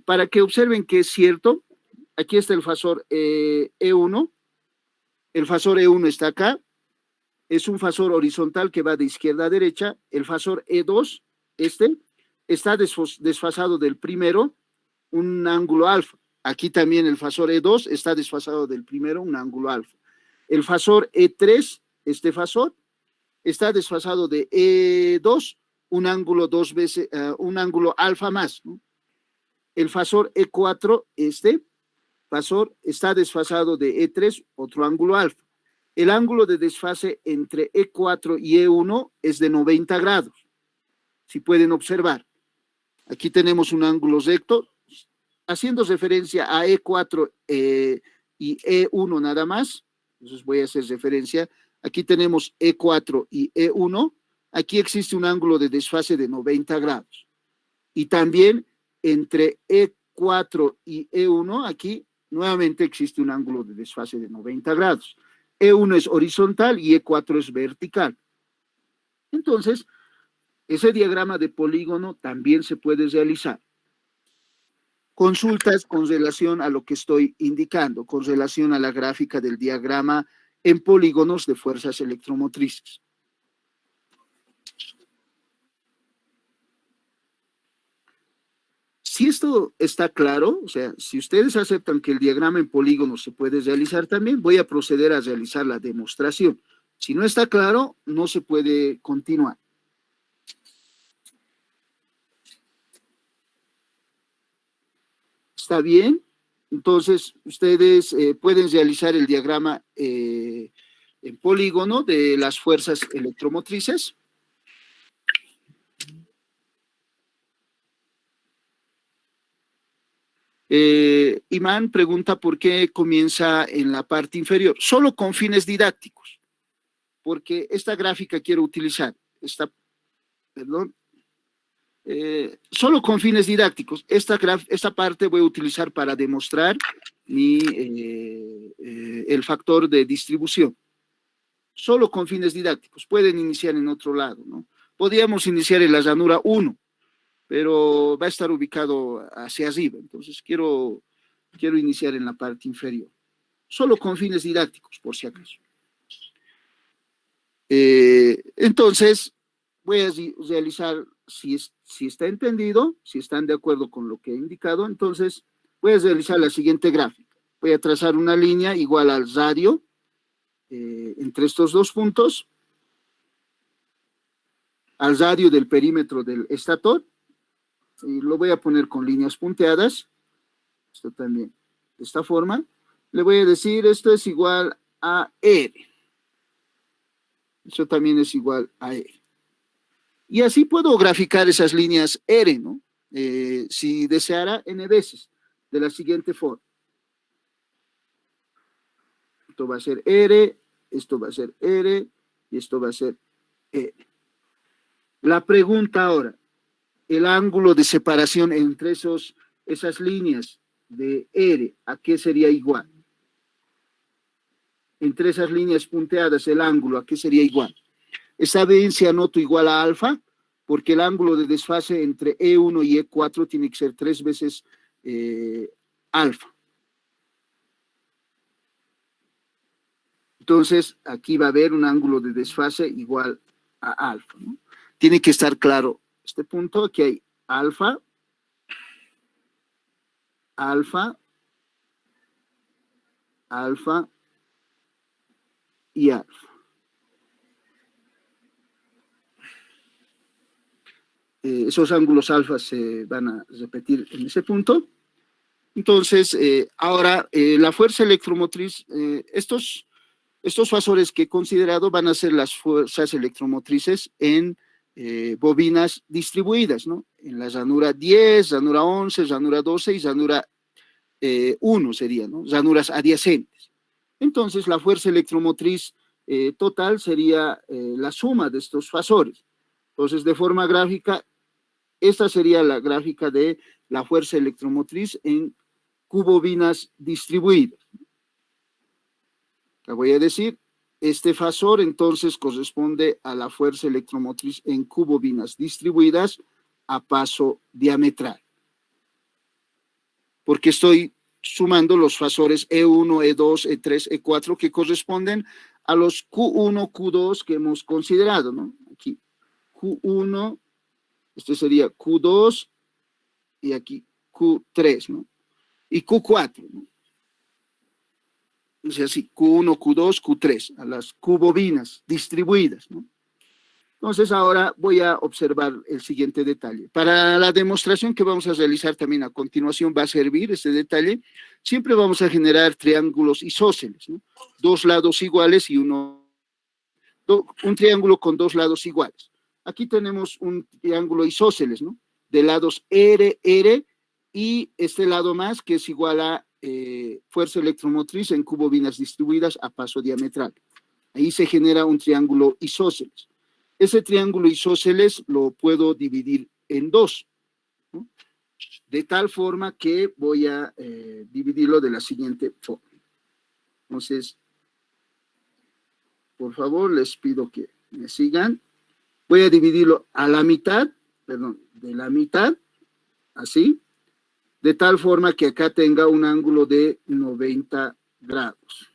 para que observen que es cierto, aquí está el fasor E1, el fasor E1 está acá, es un fasor horizontal que va de izquierda a derecha, el fasor E2, está desfasado del primero, un ángulo alfa. Aquí también el fasor E2 está desfasado del primero, un ángulo alfa. El fasor E3, este fasor, está desfasado de E2, un ángulo un ángulo alfa más, ¿no? El fasor E4, este fasor, está desfasado de E3, otro ángulo alfa. El ángulo de desfase entre E4 y E1 es de 90 grados, si pueden observar. Aquí tenemos un ángulo recto, haciendo referencia a E4 y E1 nada más, entonces voy a hacer referencia. Aquí tenemos E4 y E1, aquí existe un ángulo de desfase de 90 grados. Y también entre E4 y E1, aquí nuevamente existe un ángulo de desfase de 90 grados. E1 es horizontal y E4 es vertical. Entonces, ese diagrama de polígono también se puede realizar. Consultas con relación a lo que estoy indicando, con relación a la gráfica del diagrama en polígonos de fuerzas electromotrices. Si esto está claro, o sea, si ustedes aceptan que el diagrama en polígonos se puede realizar también, voy a proceder a realizar la demostración. Si no está claro, no se puede continuar. ¿Está bien? Entonces, ustedes pueden realizar el diagrama en polígono de las fuerzas electromotrices. Imán pregunta por qué comienza en la parte inferior. Solo con fines didácticos, porque esta gráfica quiero utilizar, solo con fines didácticos. Esta parte voy a utilizar para demostrar el factor de distribución. Solo con fines didácticos. Pueden iniciar en otro lado, ¿no? Podríamos iniciar en la llanura 1, pero va a estar ubicado hacia arriba. Entonces, quiero iniciar en la parte inferior. Solo con fines didácticos, por si acaso. Entonces, voy a realizar, si está entendido, si están de acuerdo con lo que he indicado, entonces voy a realizar la siguiente gráfica. Voy a trazar una línea igual al radio entre estos dos puntos, al radio del perímetro del estator, y lo voy a poner con líneas punteadas, esto también, de esta forma. Le voy a decir, esto es igual a R. Eso también es igual a R. Y así puedo graficar esas líneas R, ¿no? Si deseara, n veces, de la siguiente forma. Esto va a ser R, esto va a ser R, y esto va a ser R. La pregunta ahora, el ángulo de separación entre esas líneas de R, ¿a qué sería igual? Entre esas líneas punteadas, el ángulo, ¿a qué sería igual? Esta vez se anoto igual a alfa, porque el ángulo de desfase entre E1 y E4 tiene que ser 3 veces alfa. Entonces, aquí va a haber un ángulo de desfase igual a alfa, ¿no? Tiene que estar claro este punto, aquí hay alfa, alfa, alfa y alfa. esos ángulos alfa se van a repetir en ese punto. Entonces, ahora la fuerza electromotriz, estos fasores que he considerado van a ser las fuerzas electromotrices en bobinas distribuidas, ¿no? En la ranura 10, ranura 11, ranura 12 y ranura 1 sería, ¿no? Ranuras adyacentes. Entonces, la fuerza electromotriz total sería la suma de estos fasores. Entonces, de forma gráfica, esta sería la gráfica de la fuerza electromotriz en cubobinas distribuidas. La voy a decir, este fasor entonces corresponde a la fuerza electromotriz en cubobinas distribuidas a paso diametral. Porque estoy sumando los fasores E1, E2, E3, E4 que corresponden a los Q1, Q2 que hemos considerado, ¿no? Aquí Q1, este sería Q2 y aquí Q3, ¿no? Y Q4, ¿no? O sea, así, Q1, Q2, Q3, a las cubobinas distribuidas, ¿no? Entonces, ahora voy a observar el siguiente detalle. Para la demostración que vamos a realizar también a continuación va a servir este detalle. Siempre vamos a generar triángulos isósceles, ¿no? Dos lados iguales y un triángulo con dos lados iguales. Aquí tenemos un triángulo isósceles, ¿no? De lados R, R y este lado más que es igual a fuerza electromotriz en cubobinas distribuidas a paso diametral. Ahí se genera un triángulo isósceles. Ese triángulo isósceles lo puedo dividir en dos, ¿no? De tal forma que voy a dividirlo de la siguiente forma. Entonces, por favor, les pido que me sigan. Voy a dividirlo a la mitad, perdón, de la mitad, así, de tal forma que acá tenga un ángulo de 90 grados.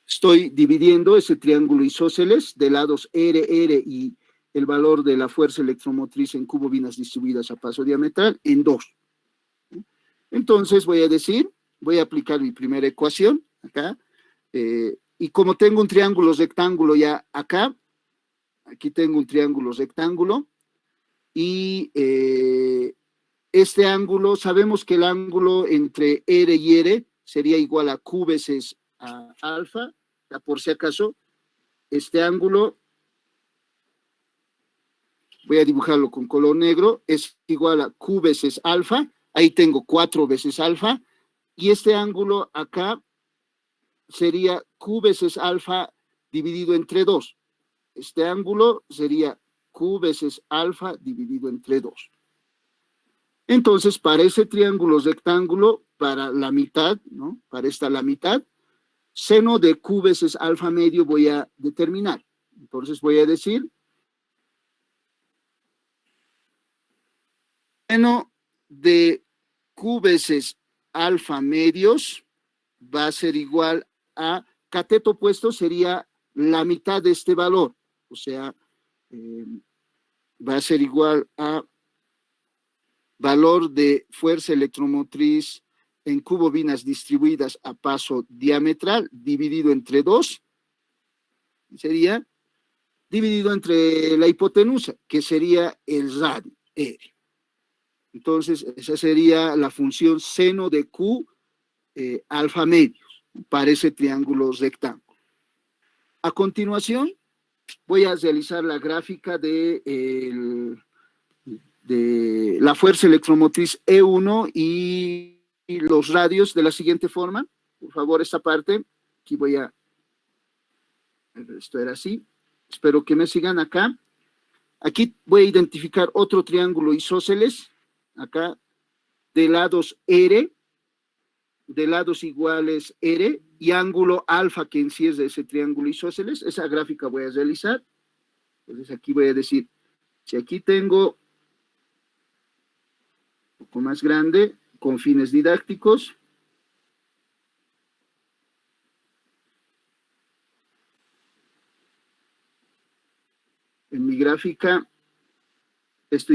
Estoy dividiendo ese triángulo isósceles de lados R, R y el valor de la fuerza electromotriz en cubobinas distribuidas a paso diametral en dos. Entonces voy a decir, voy a aplicar mi primera ecuación acá, y como tengo un triángulo rectángulo ya acá, aquí tengo un triángulo rectángulo, y este ángulo, sabemos que el ángulo entre R y R sería igual a Q veces a alfa, por si acaso, este ángulo, voy a dibujarlo con color negro, es igual a Q veces alfa, ahí tengo 4 veces alfa, y este ángulo acá sería Q veces alfa dividido entre 2. Este ángulo sería Q veces alfa dividido entre 2. Entonces, para ese triángulo rectángulo, para la mitad, ¿no? Para esta la mitad, seno de Q veces alfa medio voy a determinar. Entonces voy a decir, seno de Q veces alfa medios va a ser igual a, cateto opuesto sería la mitad de este valor, o sea, va a ser igual a valor de fuerza electromotriz en cubobinas distribuidas a paso diametral dividido entre 2, sería dividido entre la hipotenusa, que sería el radio R. Entonces, esa sería la función seno de Q alfa medios para ese triángulo rectángulo. A continuación, voy a realizar la gráfica de la fuerza electromotriz E1 y los radios de la siguiente forma. Por favor, esta parte, aquí voy a, esto era así, espero que me sigan acá. Aquí voy a identificar otro triángulo isósceles, acá, de lados R, de lados iguales R, y ángulo alfa que en sí es de ese triángulo isósceles. Esa gráfica voy a realizar. Entonces aquí voy a decir, si aquí tengo un poco más grande, con fines didácticos, en mi gráfica, esto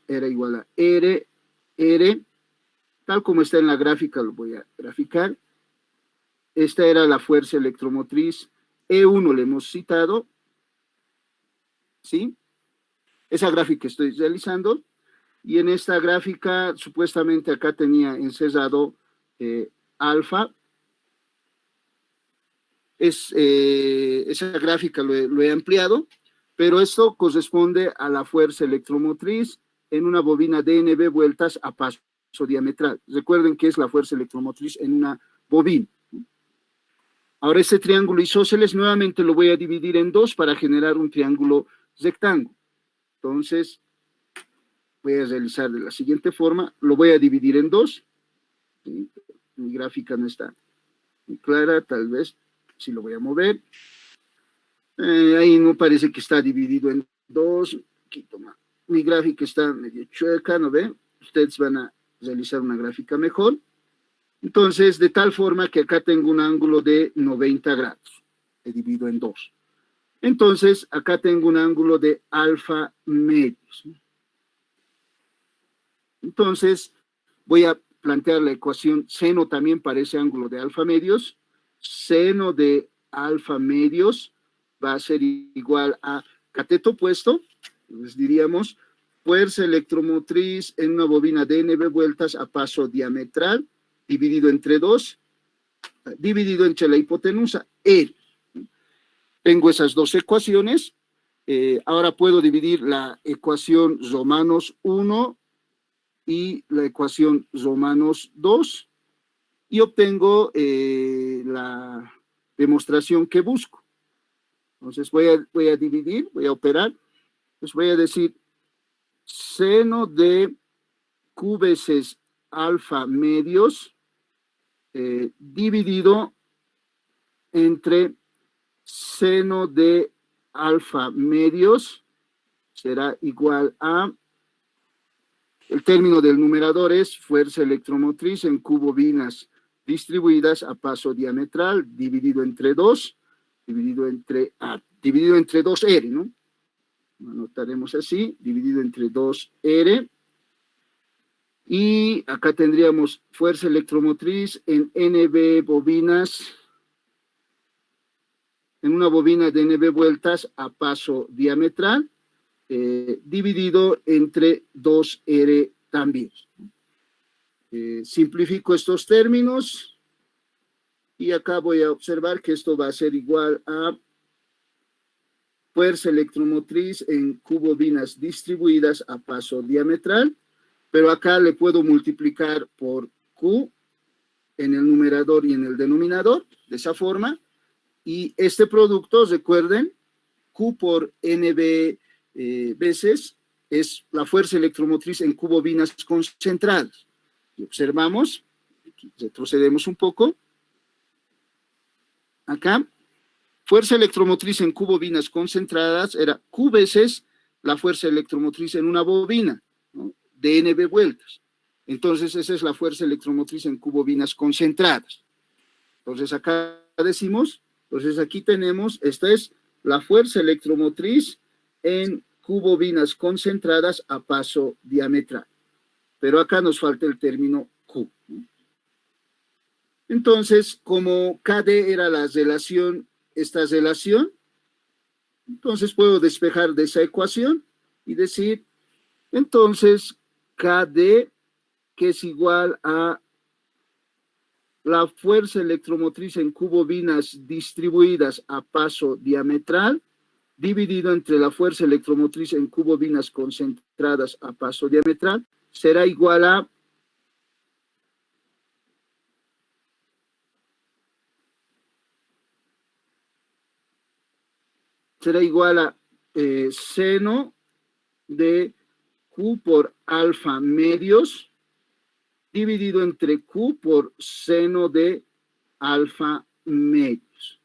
era igual a R, R, tal como está en la gráfica, lo voy a graficar. Esta era la fuerza electromotriz E1, le hemos citado, ¿sí? Esa gráfica estoy realizando, y en esta gráfica, supuestamente acá tenía encerrado alfa. Esa gráfica lo he ampliado, pero esto corresponde a la fuerza electromotriz en una bobina DNB vueltas a paso diametral. Recuerden que es la fuerza electromotriz en una bobina. Ahora este triángulo isósceles nuevamente lo voy a dividir en dos para generar un triángulo rectángulo. Entonces, voy a realizar de la siguiente forma, lo voy a dividir en dos. ¿Sí? Mi gráfica no está muy clara, tal vez, si lo voy a mover. Ahí no parece que está dividido en dos. Mi gráfica está medio chueca, ¿no ven? Ustedes van a realizar una gráfica mejor. Entonces, de tal forma que acá tengo un ángulo de 90 grados. He dividido en dos. Entonces, acá tengo un ángulo de alfa medios. Entonces, voy a plantear la ecuación seno también para ese ángulo de alfa medios. Seno de alfa medios va a ser igual a cateto opuesto. Entonces diríamos fuerza electromotriz en una bobina DNB vueltas a paso diametral, dividido entre 2, dividido entre la hipotenusa E. Tengo esas dos ecuaciones. Ahora puedo dividir la ecuación Romanos 1 y la ecuación Romanos 2 y obtengo la demostración que busco. Entonces voy a dividir, voy a operar. Pues voy a decir seno de Q veces alfa medios dividido entre seno de alfa medios será igual a, el término del numerador es fuerza electromotriz en Q bobinas distribuidas a paso diametral dividido entre 2, dividido entre 2R, ¿no? Lo anotaremos así, dividido entre 2R. Y acá tendríamos fuerza electromotriz en NB bobinas, en una bobina de NB vueltas a paso diametral, dividido entre 2R también. Simplifico estos términos y acá voy a observar que esto va a ser igual a fuerza electromotriz en Q bobinas distribuidas a paso diametral, pero acá le puedo multiplicar por Q en el numerador y en el denominador, de esa forma, y este producto, recuerden, Q por NB veces es la fuerza electromotriz en Q bobinas concentradas. Y observamos, aquí retrocedemos un poco, acá, fuerza electromotriz en Q bobinas concentradas era Q veces la fuerza electromotriz en una bobina, ¿no? De NB vueltas. Entonces, esa es la fuerza electromotriz en Q bobinas concentradas. Entonces, acá decimos, entonces aquí tenemos, esta es la fuerza electromotriz en Q bobinas concentradas a paso diametral. Pero acá nos falta el término Q. Entonces, como KD era la relación, esta relación, entonces puedo despejar de esa ecuación y decir, entonces, KD, que es igual a la fuerza electromotriz en Q bobinas distribuidas a paso diametral, dividido entre la fuerza electromotriz en Q bobinas concentradas a paso diametral, será igual a seno de Q por alfa medios dividido entre Q por seno de alfa medios.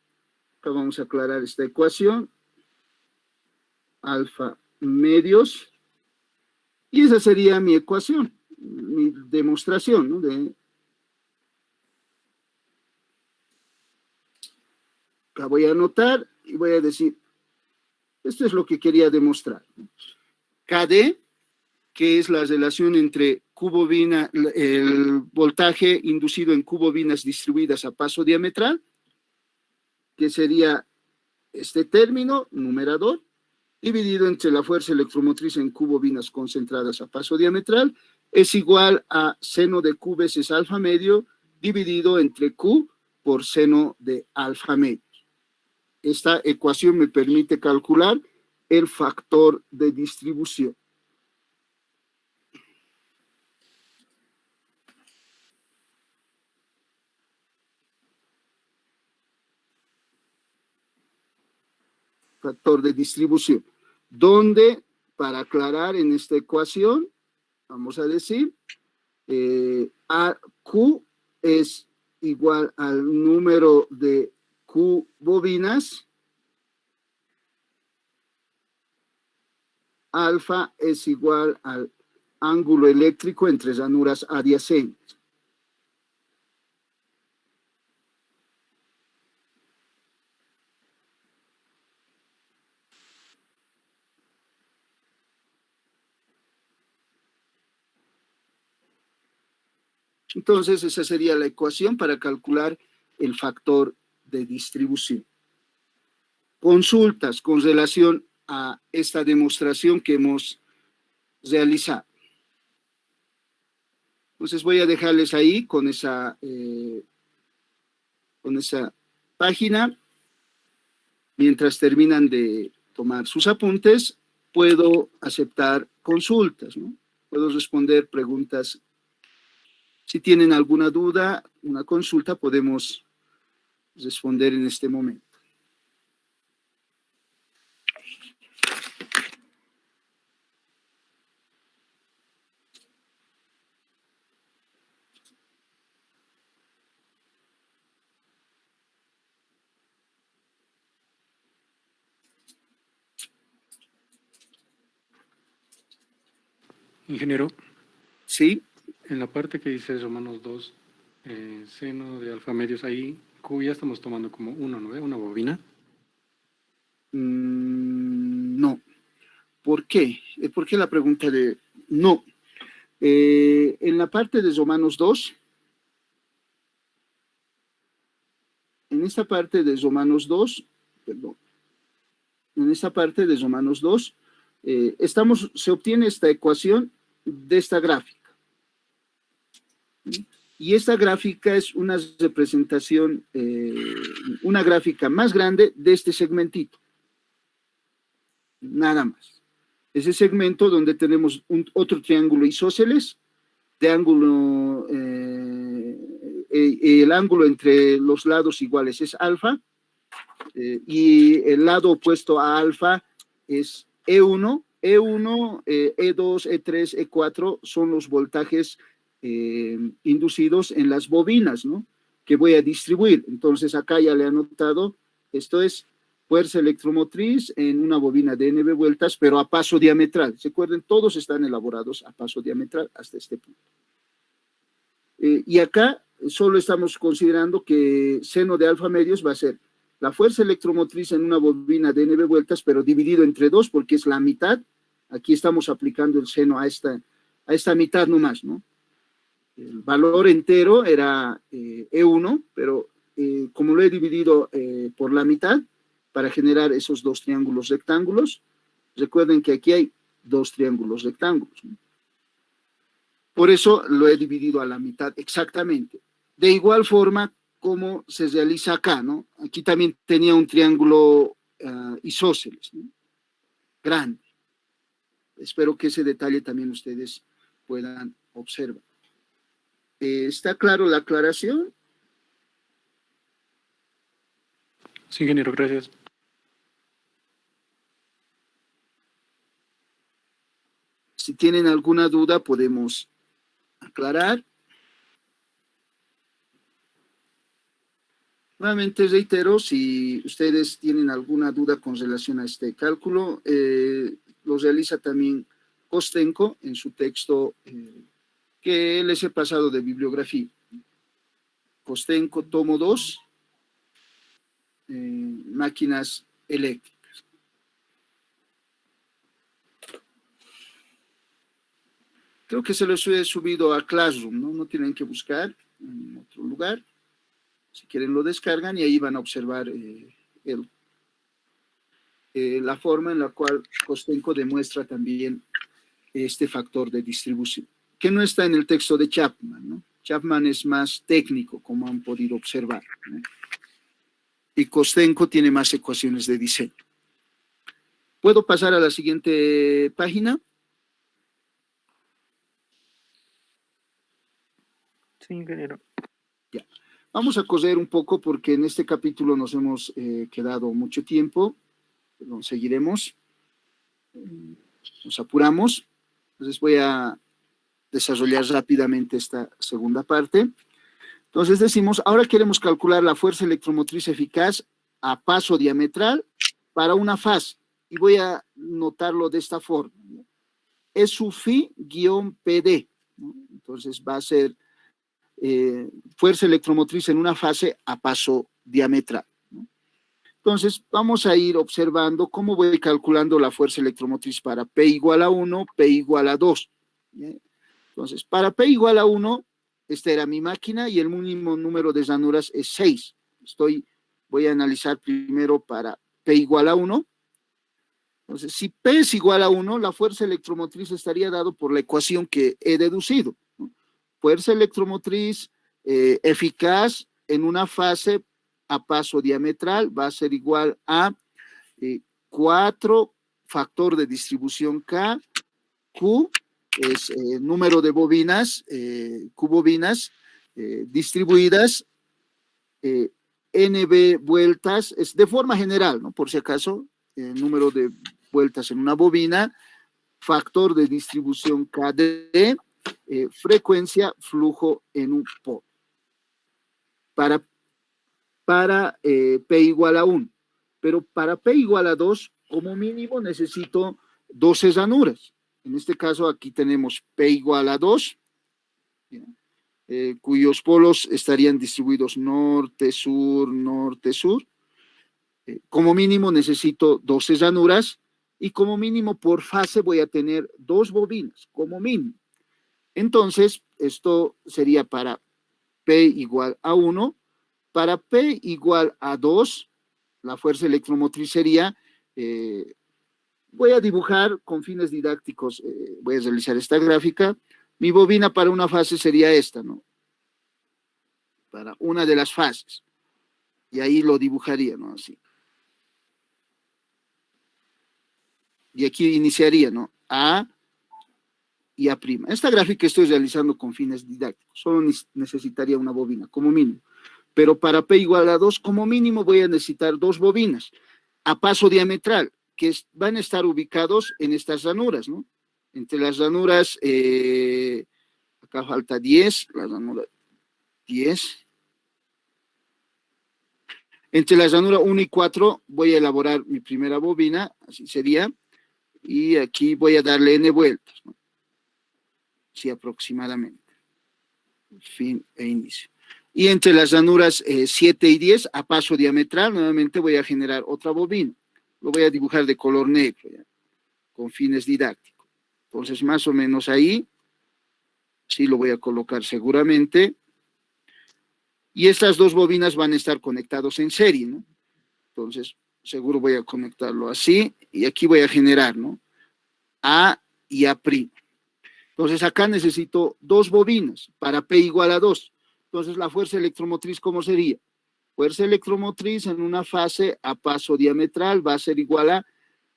Acá vamos a aclarar esta ecuación. Alfa medios. Y esa sería mi ecuación, mi demostración, ¿no? La voy a anotar y voy a decir, esto es lo que quería demostrar. KD, que es la relación entre Q bobina, el voltaje inducido en Q bobinas distribuidas a paso diametral, que sería este término, numerador, dividido entre la fuerza electromotriz en Q bobinas concentradas a paso diametral, es igual a seno de Q veces alfa medio, dividido entre Q por seno de alfa medio. Esta ecuación me permite calcular el factor de distribución. Factor de distribución, donde, para aclarar en esta ecuación, vamos a decir, Q es igual al número de Q bobinas, alfa es igual al ángulo eléctrico entre ranuras adyacentes. Entonces, esa sería la ecuación para calcular el factor de distribución. Consultas con relación a esta demostración que hemos realizado. Entonces, voy a dejarles ahí con esa página. Mientras terminan de tomar sus apuntes, puedo aceptar consultas, ¿no? Puedo responder preguntas. Si tienen alguna duda, una consulta, podemos responder en este momento. Ingeniero, ¿Sí? en la parte que dice Romanos 2, seno de alfa medios, ahí Q ya estamos tomando como uno, ¿no ve? Una bobina. No. ¿Por qué? ¿Por qué la pregunta de no? En la parte de Romanos 2, en esta parte de Romanos 2, perdón, en esta parte de Romanos 2, se obtiene esta ecuación de esta gráfica. Y esta gráfica es una representación, una gráfica más grande de este segmentito. Nada más. Ese segmento donde tenemos otro triángulo isósceles, de ángulo, el ángulo entre los lados iguales es alfa, y el lado opuesto a alfa es E1, E2, E3, E4 son los voltajes inducidos en las bobinas, ¿no? Que voy a distribuir. Entonces acá ya le he anotado, esto es fuerza electromotriz en una bobina de NB vueltas, pero a paso diametral. ¿Se acuerdan? Todos están elaborados a paso diametral hasta este punto. Y acá solo estamos considerando que seno de alfa medios va a ser la fuerza electromotriz en una bobina de NB vueltas, pero dividido entre dos, porque es la mitad. Aquí estamos aplicando el seno a esta mitad nomás, ¿no? El valor entero era E1, pero como lo he dividido por la mitad, para generar esos dos triángulos rectángulos, recuerden que aquí hay dos triángulos rectángulos, ¿no? Por eso lo he dividido a la mitad exactamente. De igual forma como se realiza acá, ¿no? Aquí también tenía un triángulo isósceles, ¿no? Grande. Espero que ese detalle también ustedes puedan observar. ¿Está claro la aclaración? Sí, ingeniero, gracias. Si tienen alguna duda, podemos aclarar. Nuevamente reitero, si ustedes tienen alguna duda con relación a este cálculo, lo realiza también Kostenko en su texto que les he pasado de bibliografía. Kostenko, tomo 2, máquinas eléctricas. Creo que se los he subido a Classroom, ¿no? No tienen que buscar en otro lugar. Si quieren lo descargan y ahí van a observar la forma en la cual Kostenko demuestra también este factor de distribución, que no está en el texto de Chapman, ¿no? Chapman es más técnico, como han podido observar, ¿no? Y Kostenko tiene más ecuaciones de diseño. ¿Puedo pasar a la siguiente página? Sí, ingeniero. Ya. Vamos a correr un poco porque en este capítulo nos hemos quedado mucho tiempo. Lo seguiremos. Nos apuramos. Entonces voy a desarrollar rápidamente esta segunda parte. Entonces decimos, ahora queremos calcular la fuerza electromotriz eficaz a paso diametral para una fase. Y voy a notarlo de esta forma, ¿no? Es su phi-PD, ¿no? Entonces va a ser fuerza electromotriz en una fase a paso diametral, ¿no? Entonces vamos a ir observando cómo voy calculando la fuerza electromotriz para P igual a 1, P igual a 2. ¿Bien? Entonces, para P igual a 1, esta era mi máquina y el mínimo número de ranuras es 6. Voy a analizar primero para P igual a 1. Entonces, si P es igual a 1, la fuerza electromotriz estaría dado por la ecuación que he deducido, ¿no? Fuerza electromotriz eficaz en una fase a paso diametral va a ser igual a 4 factor de distribución K, Q es número de bobinas, Q bobinas distribuidas, NB vueltas, es de forma general, ¿no? Por si acaso, el número de vueltas en una bobina, factor de distribución KD, frecuencia, flujo en un polo. Para P igual a 1, pero para P igual a 2, como mínimo necesito 12 ranuras. En este caso aquí tenemos P igual a 2, cuyos polos estarían distribuidos norte-sur, norte-sur. Como mínimo necesito 12 ranuras y como mínimo por fase voy a tener 2 bobinas, como mínimo. Entonces, esto sería para P igual a 1. Para P igual a 2, la fuerza electromotriz sería, voy a dibujar con fines didácticos, voy a realizar esta gráfica. Mi bobina para una fase sería esta, ¿no? Para una de las fases. Y ahí lo dibujaría, ¿no? Así. Y aquí iniciaría, ¿no? A y A'. Esta gráfica estoy realizando con fines didácticos. Solo necesitaría una bobina, como mínimo. Pero para P igual a 2, como mínimo voy a necesitar 2 bobinas a paso diametral, que van a estar ubicados en estas ranuras, ¿no? Entre las ranuras, acá falta 10, la ranura 10. Entre las ranuras 1 y 4 voy a elaborar mi primera bobina, así sería, y aquí voy a darle N vueltas, ¿no? Sí, aproximadamente. Fin e inicio. Y entre las ranuras 7 y 10, a paso diametral, nuevamente voy a generar otra bobina. Lo voy a dibujar de color negro, ¿ya? Con fines didácticos. Entonces, más o menos ahí, sí lo voy a colocar seguramente. Y estas 2 bobinas van a estar conectados en serie, ¿no? Entonces, seguro voy a conectarlo así, y aquí voy a generar, ¿no? A y A'. Entonces, acá necesito 2 bobinas para P igual a 2. Entonces, la fuerza electromotriz, ¿cómo sería? Fuerza electromotriz en una fase a paso diametral va a ser igual a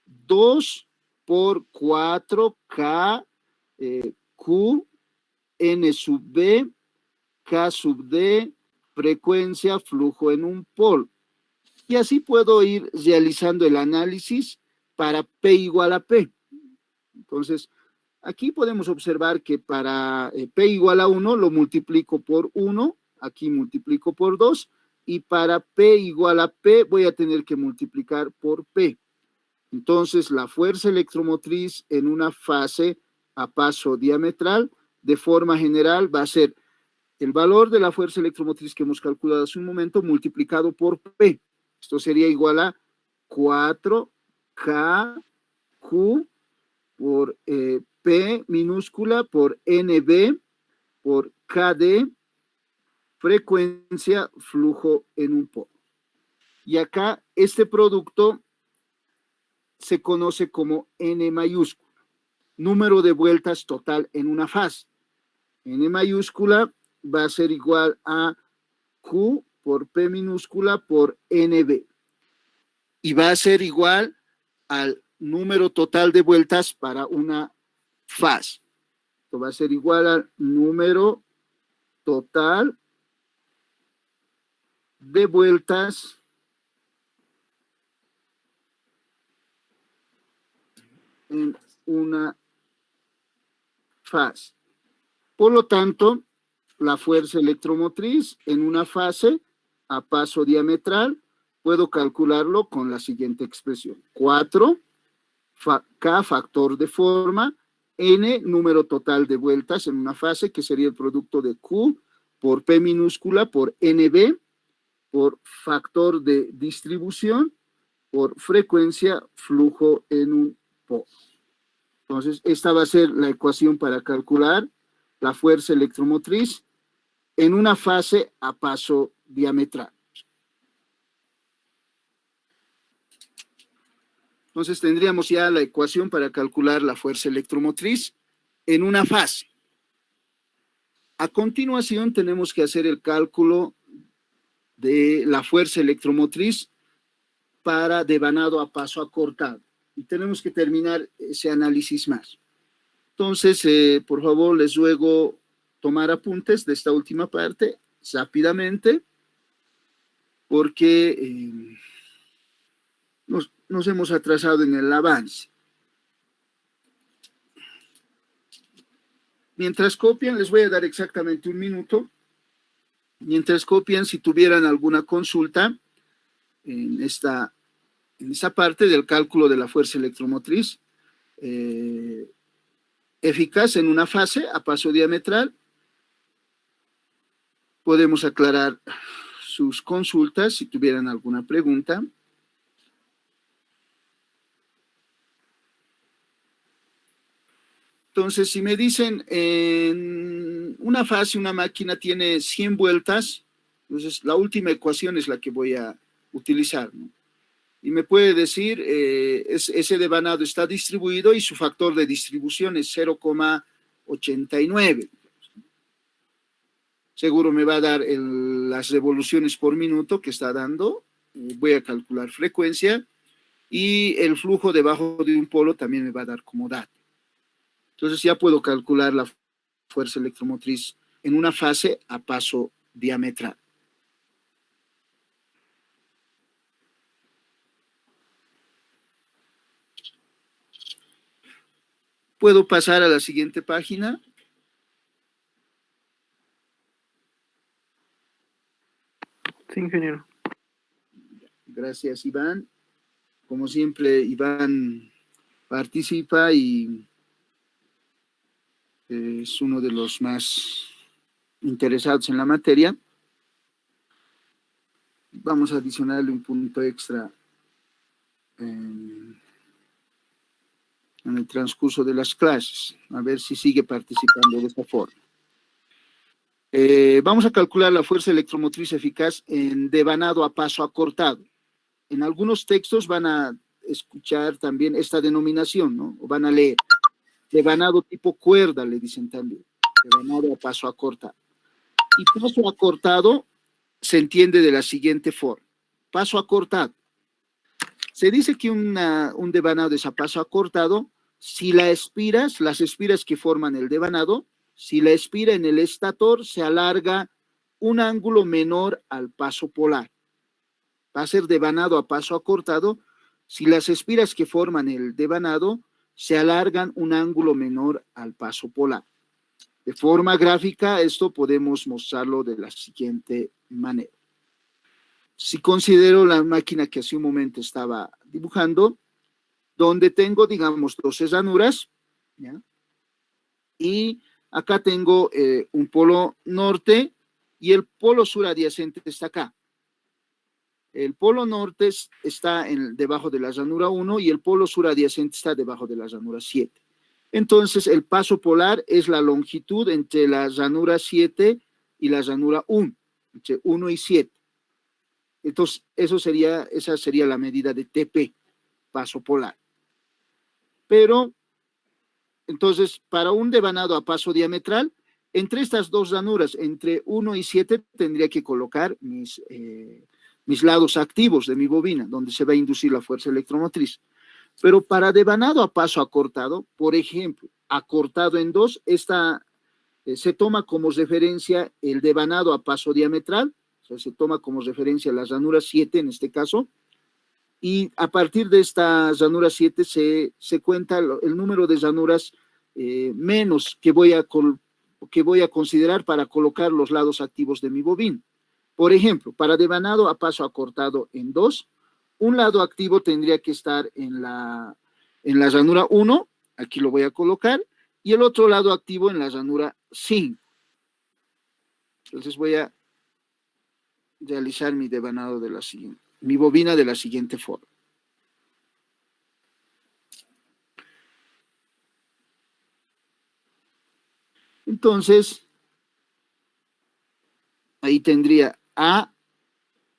2 por 4 K Q N sub B K sub D, frecuencia, flujo en un polo. Y así puedo ir realizando el análisis para P igual a P. Entonces, aquí podemos observar que para P igual a 1 lo multiplico por 1, aquí multiplico por 2, y para P igual a P voy a tener que multiplicar por P. Entonces, la fuerza electromotriz en una fase a paso diametral, de forma general, va a ser el valor de la fuerza electromotriz que hemos calculado hace un momento multiplicado por P. Esto sería igual a 4KQ por P minúscula por NB por KD, frecuencia, flujo en un polo. Y acá este producto se conoce como n mayúscula, número de vueltas total en una fase. N mayúscula va a ser igual a Q por P minúscula por NB. Y va a ser igual al número total de vueltas para una fase. Esto va a ser igual al número total de vueltas en una fase. Por lo tanto, la fuerza electromotriz en una fase a paso diametral puedo calcularlo con la siguiente expresión. 4 K factor de forma, N número total de vueltas en una fase, que sería el producto de Q por P minúscula por NB, por factor de distribución, por frecuencia, flujo en un polo. Entonces, esta va a ser la ecuación para calcular la fuerza electromotriz en una fase a paso diametral. Entonces, tendríamos ya la ecuación para calcular la fuerza electromotriz en una fase. A continuación, tenemos que hacer el cálculo de la fuerza electromotriz para devanado a paso acortado. Y tenemos que terminar ese análisis más. Entonces, por favor, les ruego tomar apuntes de esta última parte rápidamente, porque nos hemos atrasado en el avance. Mientras copian, les voy a dar exactamente un minuto. Mientras copian, si tuvieran alguna consulta en esta parte del cálculo de la fuerza electromotriz eficaz en una fase a paso diametral, podemos aclarar sus consultas si tuvieran alguna pregunta. Entonces, si me dicen en una fase una máquina tiene 100 vueltas, entonces la última ecuación es la que voy a utilizar, ¿no? Y me puede decir, ese devanado está distribuido y su factor de distribución es 0,89. Seguro me va a dar las revoluciones por minuto que está dando. Voy a calcular frecuencia y el flujo debajo de un polo también me va a dar como dato. Entonces ya puedo calcular la fuerza electromotriz en una fase a paso diametral. ¿Puedo pasar a la siguiente página? Sí, ingeniero. Gracias, Iván. Como siempre, Iván participa y es uno de los más interesados en la materia. Vamos a adicionarle un punto extra en el transcurso de las clases, a ver si sigue participando de esta forma. Vamos a calcular la fuerza electromotriz eficaz en devanado a paso acortado. En algunos textos van a escuchar también esta denominación, ¿no? O van a leer. Devanado tipo cuerda, le dicen también. Devanado a paso acortado. Y paso acortado se entiende de la siguiente forma. Paso acortado. Se dice que un devanado es a paso acortado si las espiras que forman el devanado, si la espira en el estator se alarga un ángulo menor al paso polar. Va a ser devanado a paso acortado si las espiras que forman el devanado se alargan un ángulo menor al paso polar. De forma gráfica, esto podemos mostrarlo de la siguiente manera. Si considero la máquina que hace un momento estaba dibujando, donde tengo, digamos, 12 ranuras, ¿ya? Y acá tengo un polo norte y el polo sur adyacente está acá. El polo norte está debajo de la ranura 1 y el polo sur adyacente está debajo de la ranura 7. Entonces, el paso polar es la longitud entre la ranura 7 y la ranura 1, entre 1 y 7. Entonces, esa sería la medida de TP, paso polar. Pero, entonces, para un devanado a paso diametral, entre estas dos ranuras, entre 1 y 7, tendría que colocar mis lados activos de mi bobina, donde se va a inducir la fuerza electromotriz. Pero para devanado a paso acortado, por ejemplo, acortado en 2, se toma como referencia el devanado a paso diametral, o sea, se toma como referencia la ranura 7 en este caso, y a partir de esta ranura 7 se cuenta el número de ranuras menos que voy a considerar para colocar los lados activos de mi bobina. Por ejemplo, para devanado a paso acortado en 2, un lado activo tendría que estar en la ranura 1, aquí lo voy a colocar, y el otro lado activo en la ranura 5. Entonces voy a realizar mi devanado mi bobina de la siguiente forma. Entonces, ahí tendría A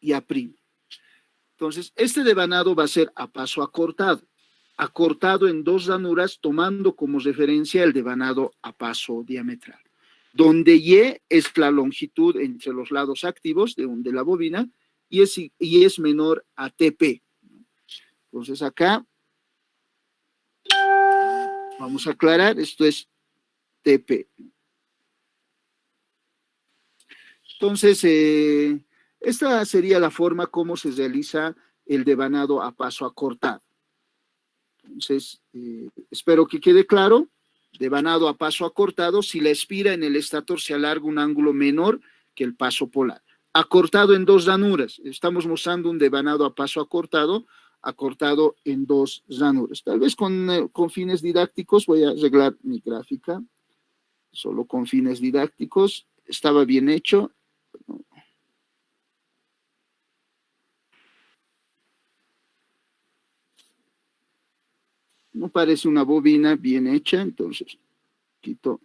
y A'. Entonces, este devanado va a ser a paso acortado en 2 ranuras, tomando como referencia el devanado a paso diametral, donde Y es la longitud entre los lados activos de la bobina y es menor a TP. Entonces, acá vamos a aclarar, esto es TP. Entonces, esta sería la forma como se realiza el devanado a paso acortado. Entonces, espero que quede claro. Devanado a paso acortado, si la espira en el estator se alarga un ángulo menor que el paso polar. Acortado en 2 ranuras. Estamos mostrando un devanado a paso acortado en 2 ranuras. Tal vez con fines didácticos voy a arreglar mi gráfica. Solo con fines didácticos. Estaba bien hecho. No parece una bobina bien hecha, entonces quito,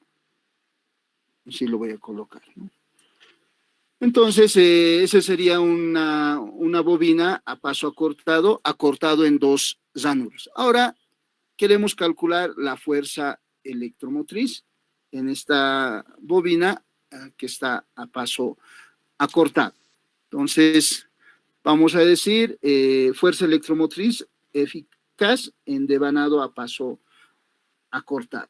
así lo voy a colocar, ¿no? Entonces, esa sería una bobina a paso acortado en 2 ranuras. Ahora, queremos calcular la fuerza electromotriz en esta bobina que está a paso acortado. Entonces, vamos a decir fuerza electromotriz eficaz en devanado a paso acortado.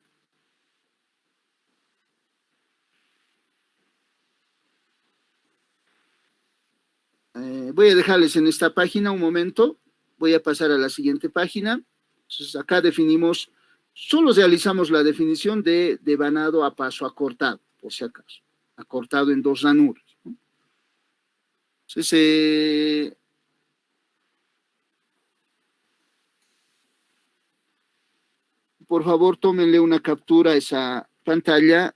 Voy a dejarles en esta página un momento. Voy a pasar a la siguiente página. Entonces, acá solo realizamos la definición de devanado a paso acortado, por si acaso. Acortado en 2 ranuras, ¿no? Entonces, por favor, tómenle una captura a esa pantalla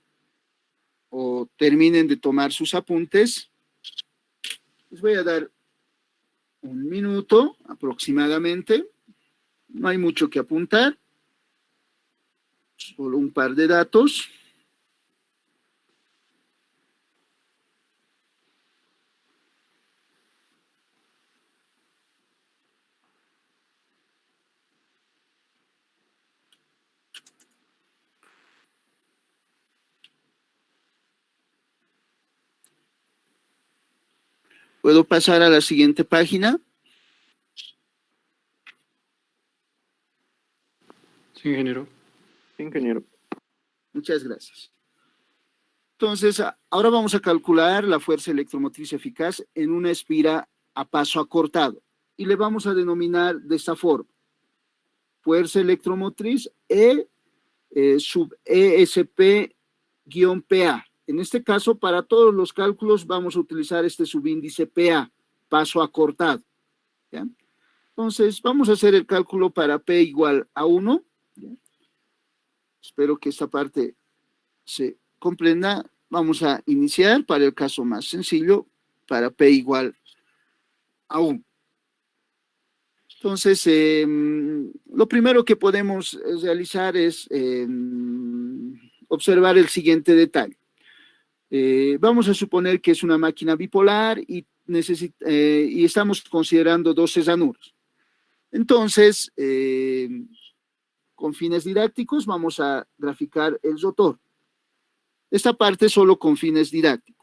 o terminen de tomar sus apuntes. Les voy a dar 1 minuto aproximadamente. No hay mucho que apuntar. Solo un par de datos. ¿Puedo pasar a la siguiente página? Sí, ingeniero. Sí, ingeniero. Muchas gracias. Entonces, ahora vamos a calcular la fuerza electromotriz eficaz en una espira a paso acortado. Y le vamos a denominar de esta forma. Fuerza electromotriz sub ESP-PA. En este caso, para todos los cálculos vamos a utilizar este subíndice PA, paso acortado. ¿Ya? Entonces, vamos a hacer el cálculo para P igual a 1. ¿Ya? Espero que esta parte se comprenda. Vamos a iniciar para el caso más sencillo, para P igual a 1. Entonces, lo primero que podemos realizar es observar el siguiente detalle. Vamos a suponer que es una máquina bipolar y estamos considerando 12 ranuras. Entonces, con fines didácticos, vamos a graficar el rotor. Esta parte solo con fines didácticos.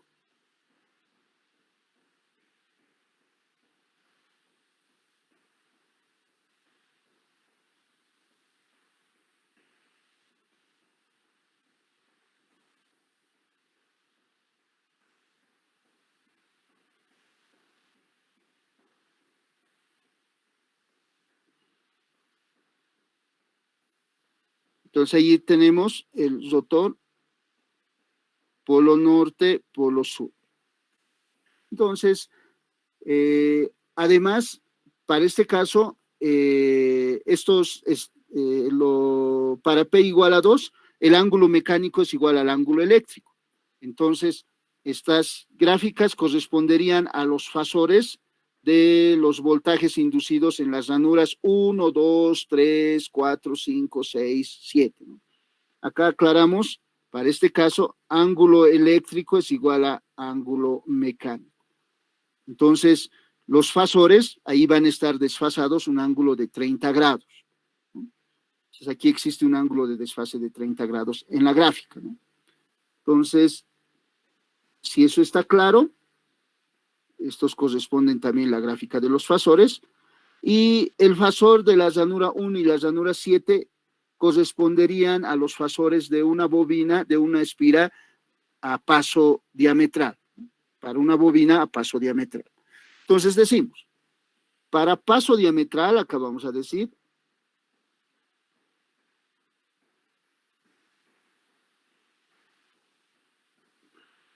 Entonces ahí tenemos el rotor, polo norte, polo sur. Entonces, además, para este caso, para P igual a 2, el ángulo mecánico es igual al ángulo eléctrico. Entonces, estas gráficas corresponderían a los fasores de los voltajes inducidos en las ranuras 1, 2, 3, 4, 5, 6, 7. ¿no? Acá aclaramos, para este caso, ángulo eléctrico es igual a ángulo mecánico. Entonces, los fasores, ahí van a estar desfasados un ángulo de 30 grados. ¿no? Entonces, aquí existe un ángulo de desfase de 30 grados en la gráfica. ¿no? Entonces, si eso está claro, estos corresponden también a la gráfica de los fasores, y el fasor de la ranura 1 y la ranura 7 corresponderían a los fasores de una bobina, de una espira a paso diametral, para una bobina a paso diametral. Entonces decimos, para paso diametral, acá vamos a decir,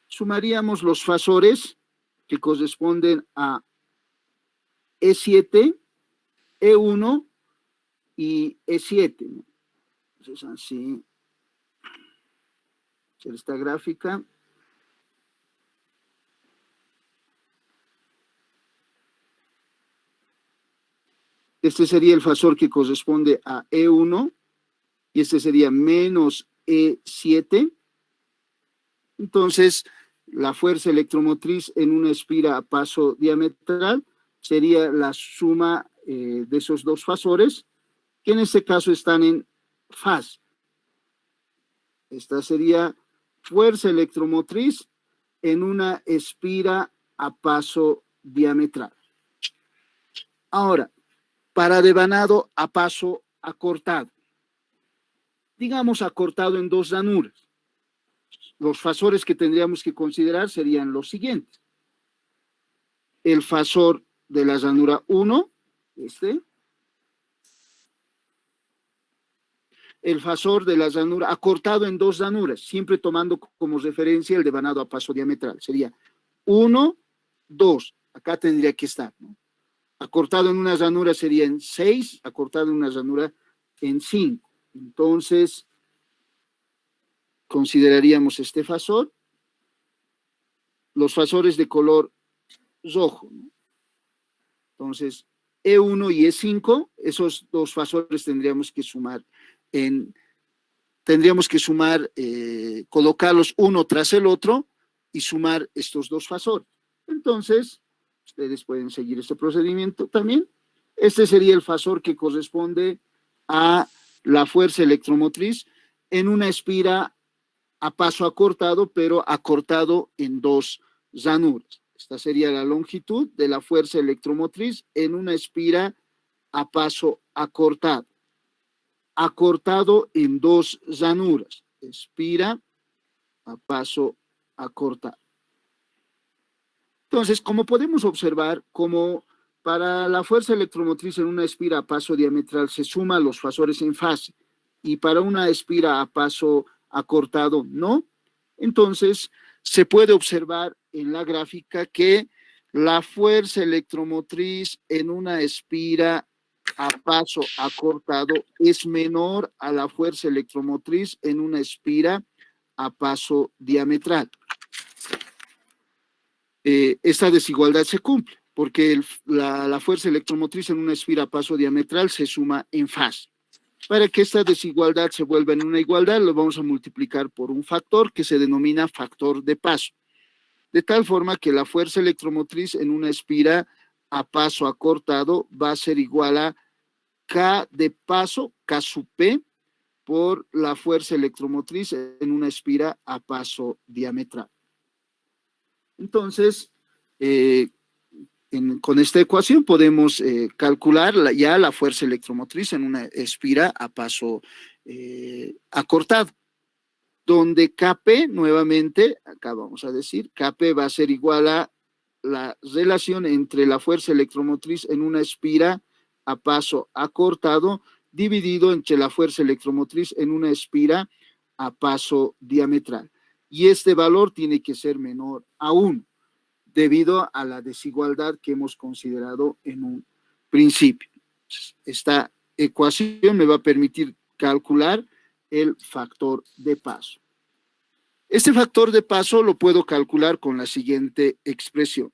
sumaríamos los fasores que corresponden a E7, E1 y E7. ¿no? Entonces, así, esta gráfica. Este sería el fasor que corresponde a E1 y este sería menos E7. Entonces, la fuerza electromotriz en una espira a paso diametral sería la suma de esos dos fasores, que en este caso están en fase. Esta sería fuerza electromotriz en una espira a paso diametral. Ahora, para devanado a paso acortado. Digamos acortado en dos ranuras. Los fasores que tendríamos que considerar serían los siguientes. El fasor de la ranura 1, el fasor de la ranura acortado en dos ranuras, siempre tomando como referencia el devanado a paso diametral. Sería 1, 2. Acá tendría que estar, ¿no? Acortado en una ranura sería en 6, acortado en una ranura en 5. Entonces, consideraríamos este fasor, los fasores de color rojo, ¿no? Entonces, E1 y E5, esos dos fasores tendríamos que sumar, colocarlos uno tras el otro y sumar estos dos fasores. Entonces, ustedes pueden seguir este procedimiento también. Este sería el fasor que corresponde a la fuerza electromotriz en una espira a paso acortado, pero acortado en dos ranuras. Esta sería la longitud de la fuerza electromotriz en una espira a paso acortado. Acortado en dos ranuras. Espira a paso acortado. Entonces, como podemos observar, como para la fuerza electromotriz en una espira a paso diametral se suman los fasores en fase y para una espira a paso acortado no, entonces se puede observar en la gráfica que la fuerza electromotriz en una espira a paso acortado es menor a la fuerza electromotriz en una espira a paso diametral. Esta desigualdad se cumple porque la fuerza electromotriz en una espira a paso diametral se suma en fase. Para que esta desigualdad se vuelva en una igualdad, lo vamos a multiplicar por un factor que se denomina factor de paso. De tal forma que la fuerza electromotriz en una espira a paso acortado va a ser igual a K de paso, K sub P, por la fuerza electromotriz en una espira a paso diametral. Entonces, con esta ecuación podemos calcular ya la fuerza electromotriz en una espira a paso acortado, donde Kp, nuevamente, acá vamos a decir, Kp va a ser igual a la relación entre la fuerza electromotriz en una espira a paso acortado dividido entre la fuerza electromotriz en una espira a paso diametral. Y este valor tiene que ser menor a 1, debido a la desigualdad que hemos considerado en un principio. Esta ecuación me va a permitir calcular el factor de paso. Este factor de paso lo puedo calcular con la siguiente expresión.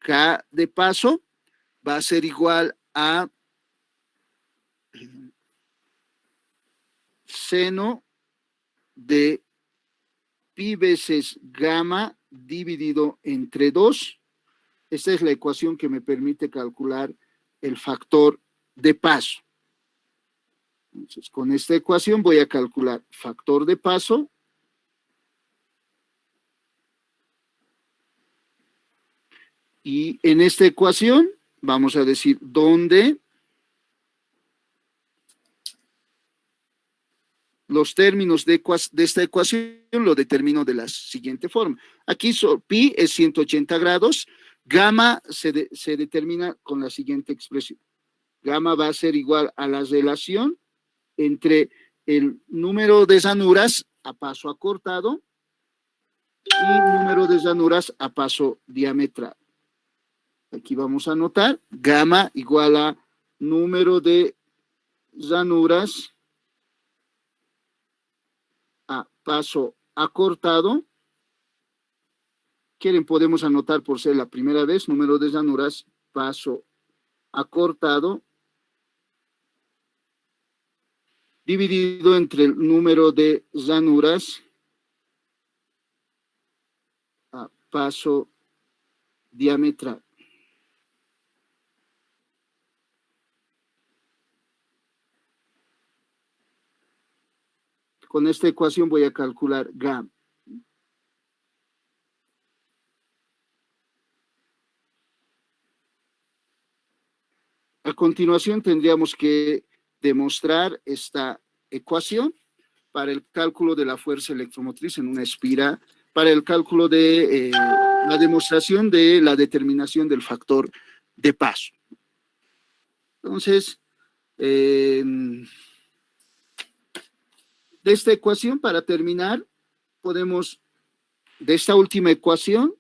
K de paso va a ser igual a seno de pi veces gamma dividido entre 2. Esta es la ecuación que me permite calcular el factor de paso. Entonces, con esta ecuación voy a calcular factor de paso y en esta ecuación vamos a decir donde los términos de esta ecuación lo determino de la siguiente forma. Aquí pi es 180 grados, gamma se determina con la siguiente expresión. Gamma va a ser igual a la relación entre el número de llanuras a paso acortado y número de llanuras a paso diametral. Aquí vamos a anotar gamma igual a número de llanuras a paso acortado. Quieren, podemos anotar por ser la primera vez, número de llanuras, paso acortado, dividido entre el número de llanuras a paso diametral. Con esta ecuación voy a calcular gamma. A continuación tendríamos que demostrar esta ecuación para el cálculo de la fuerza electromotriz en una espira, para el cálculo de la demostración de la determinación del factor de paso. Entonces, de esta ecuación, para terminar, de esta última ecuación,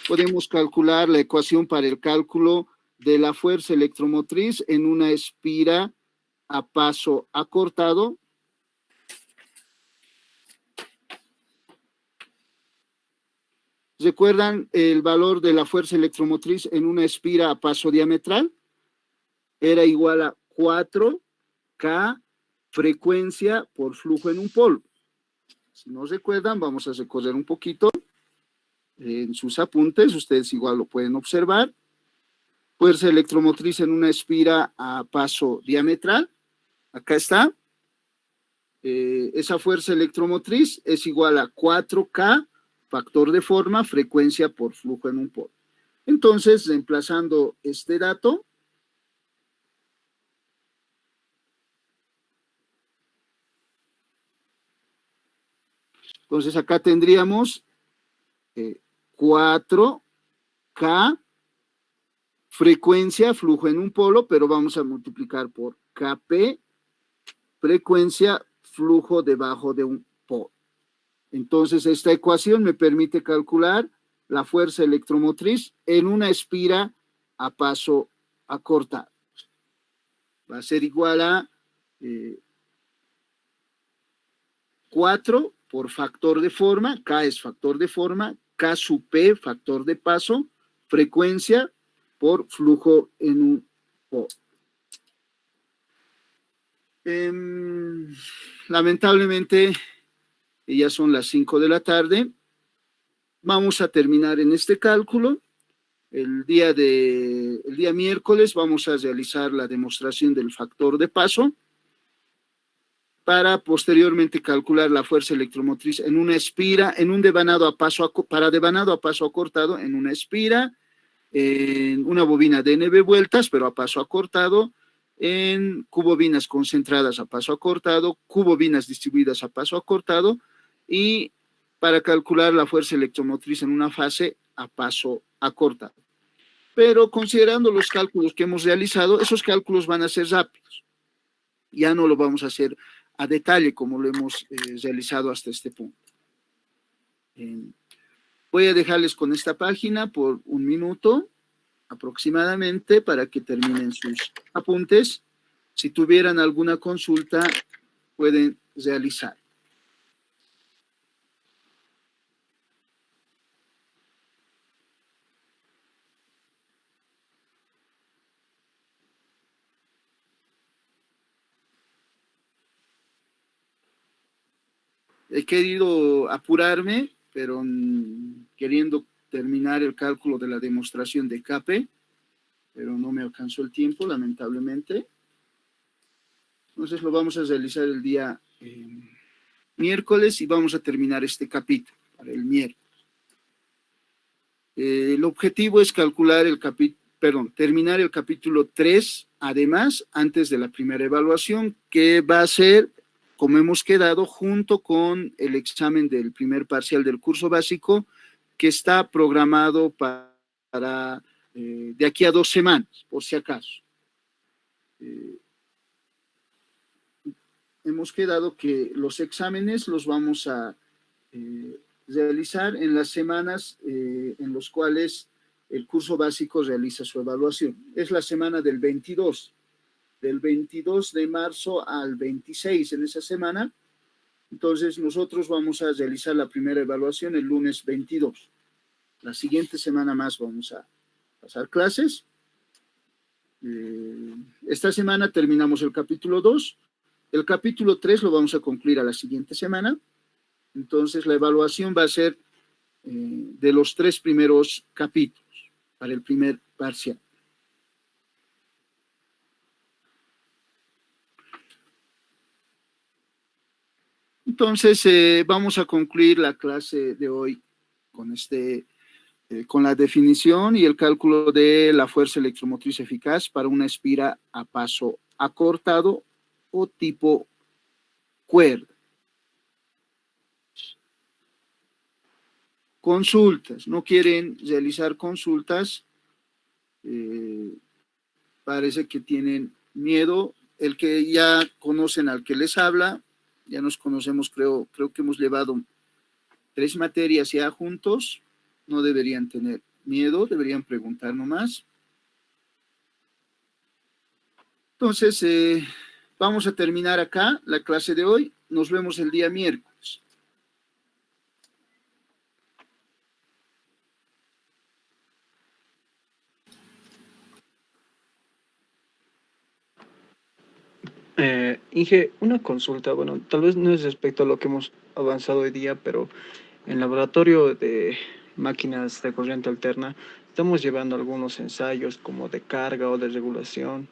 podemos calcular la ecuación para el cálculo de la fuerza electromotriz en una espira a paso acortado. ¿Recuerdan el valor de la fuerza electromotriz en una espira a paso diametral? Era igual a 4K frecuencia por flujo en un polo. Si no recuerdan, vamos a recorrer un poquito en sus apuntes, ustedes igual lo pueden observar. Fuerza electromotriz en una espira a paso diametral. Acá está. Esa fuerza electromotriz es igual a 4K, factor de forma, frecuencia por flujo en un polo. Entonces, reemplazando este dato, entonces acá tendríamos 4K, frecuencia, flujo en un polo, pero vamos a multiplicar por Kp, frecuencia, flujo debajo de un polo. Entonces, esta ecuación me permite calcular la fuerza electromotriz en una espira a paso acortado. Va a ser igual a 4 por factor de forma, K es factor de forma, K sub P, factor de paso, frecuencia por flujo en un polo. Lamentablemente, ya son las 5 de la tarde. Vamos a terminar en este cálculo. El día miércoles vamos a realizar la demostración del factor de paso. para posteriormente calcular la fuerza electromotriz en una espira, en un devanado a paso, para devanado a paso acortado, en una espira, en una bobina de 9 vueltas, pero a paso acortado, en cubobinas concentradas a paso acortado, cubobinas distribuidas a paso acortado, y para calcular la fuerza electromotriz en una fase a paso acortado. Pero considerando los cálculos que hemos realizado, esos cálculos van a ser rápidos. Ya no lo vamos a hacer a detalle como lo hemos realizado hasta este punto. Voy a dejarles con esta página por 1 minuto aproximadamente para que terminen sus apuntes. Si tuvieran alguna consulta, pueden realizar. He querido apurarme, pero queriendo terminar el cálculo de la demostración de Kp, pero no me alcanzó el tiempo, lamentablemente. Entonces lo vamos a realizar el día miércoles y vamos a terminar este capítulo para el miércoles. El objetivo es calcular terminar el capítulo 3, además, antes de la primera evaluación, que va a ser, como hemos quedado, junto con el examen del primer parcial del curso básico, que está programado para de aquí a 2 semanas, por si acaso. Hemos quedado que los exámenes los vamos a realizar en las semanas en las cuales el curso básico realiza su evaluación. Es la semana del 22 de marzo al 26 en esa semana. Entonces nosotros vamos a realizar la primera evaluación el lunes 22. La siguiente semana más vamos a pasar clases. Esta semana terminamos el capítulo 2. El capítulo 3 lo vamos a concluir a la siguiente semana. Entonces, la evaluación va a ser de los 3 primeros capítulos para el primer parcial. Entonces, vamos a concluir la clase de hoy con la definición y el cálculo de la fuerza electromotriz eficaz para una espira a paso acortado o tipo cuerda. Consultas, no quieren realizar consultas, parece que tienen miedo. El que ya conocen al que les habla, ya nos conocemos, creo que hemos llevado 3 materias ya juntos, no deberían tener miedo, deberían preguntar nomás. Entonces, vamos a terminar acá la clase de hoy, nos vemos el día miércoles. Inge, una consulta, bueno, tal vez no es respecto a lo que hemos avanzado hoy día, pero en el laboratorio de máquinas de corriente alterna estamos llevando algunos ensayos como de carga o de regulación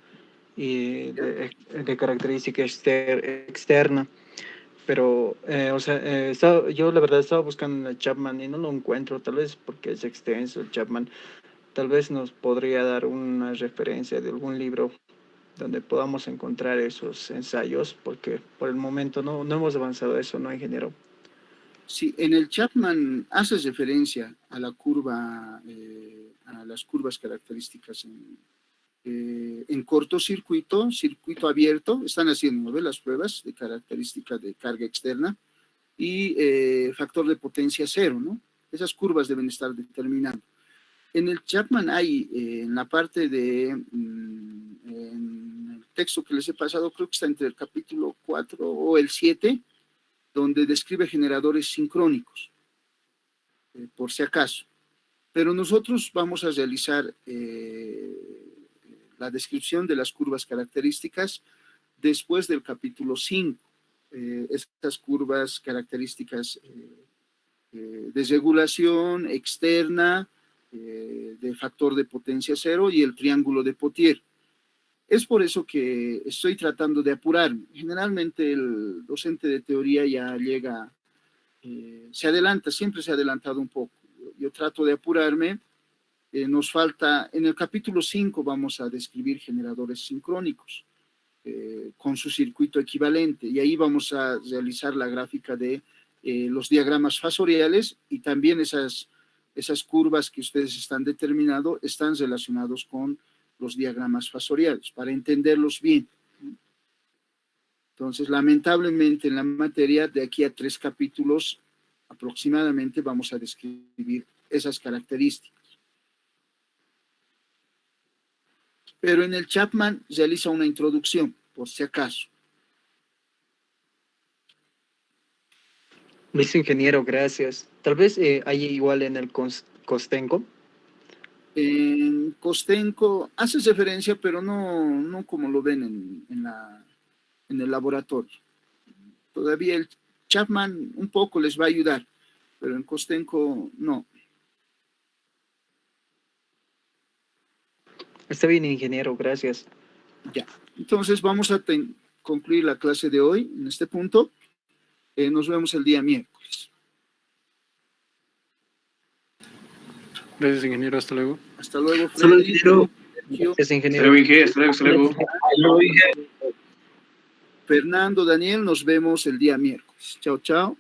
y de característica externa, pero, yo la verdad estaba buscando en el Chapman y no lo encuentro, tal vez porque es extenso el Chapman, tal vez nos podría dar una referencia de algún libro donde podamos encontrar esos ensayos, porque por el momento no hemos avanzado eso, ¿no, ingeniero? Sí, en el Chapman hace referencia a la curva, a las curvas características en cortocircuito, circuito abierto, están haciendo, ¿no?, las pruebas de característica de carga externa y factor de potencia 0, ¿no? Esas curvas deben estar determinando. En el Chapman hay, en la parte de, en el texto que les he pasado, creo que está entre el capítulo 4 o el 7, donde describe generadores sincrónicos, por si acaso. Pero nosotros vamos a realizar la descripción de las curvas características después del capítulo 5. Estas curvas características de regulación externa, de factor de potencia 0 y el triángulo de Potier. Es por eso que estoy tratando de apurarme. Generalmente el docente de teoría ya llega, se adelanta, siempre se ha adelantado un poco. Yo trato de apurarme. Nos falta, en el capítulo 5 vamos a describir generadores sincrónicos con su circuito equivalente, y ahí vamos a realizar la gráfica de los diagramas fasoriales, y también esas curvas que ustedes están determinando están relacionados con los diagramas fasoriales, para entenderlos bien. Entonces, lamentablemente en la materia, de aquí a 3 capítulos aproximadamente, vamos a describir esas características. Pero en el Chapman realiza una introducción, por si acaso. Listo, ingeniero, gracias. Tal vez hay igual en el Costenco. En Costenco hace referencia, pero no como lo ven en el laboratorio. Todavía el Chapman un poco les va a ayudar, pero en Costenco no. Está bien, ingeniero, gracias. Ya, entonces vamos a concluir la clase de hoy en este punto. Nos vemos el día miércoles. Gracias, ingeniero. Hasta luego. Hasta luego, Solo Freddy. ingeniero. Gracias, Hasta ingeniero. luego, Inge. Hasta luego. Fernando, Daniel, nos vemos el día miércoles. Chao, chao.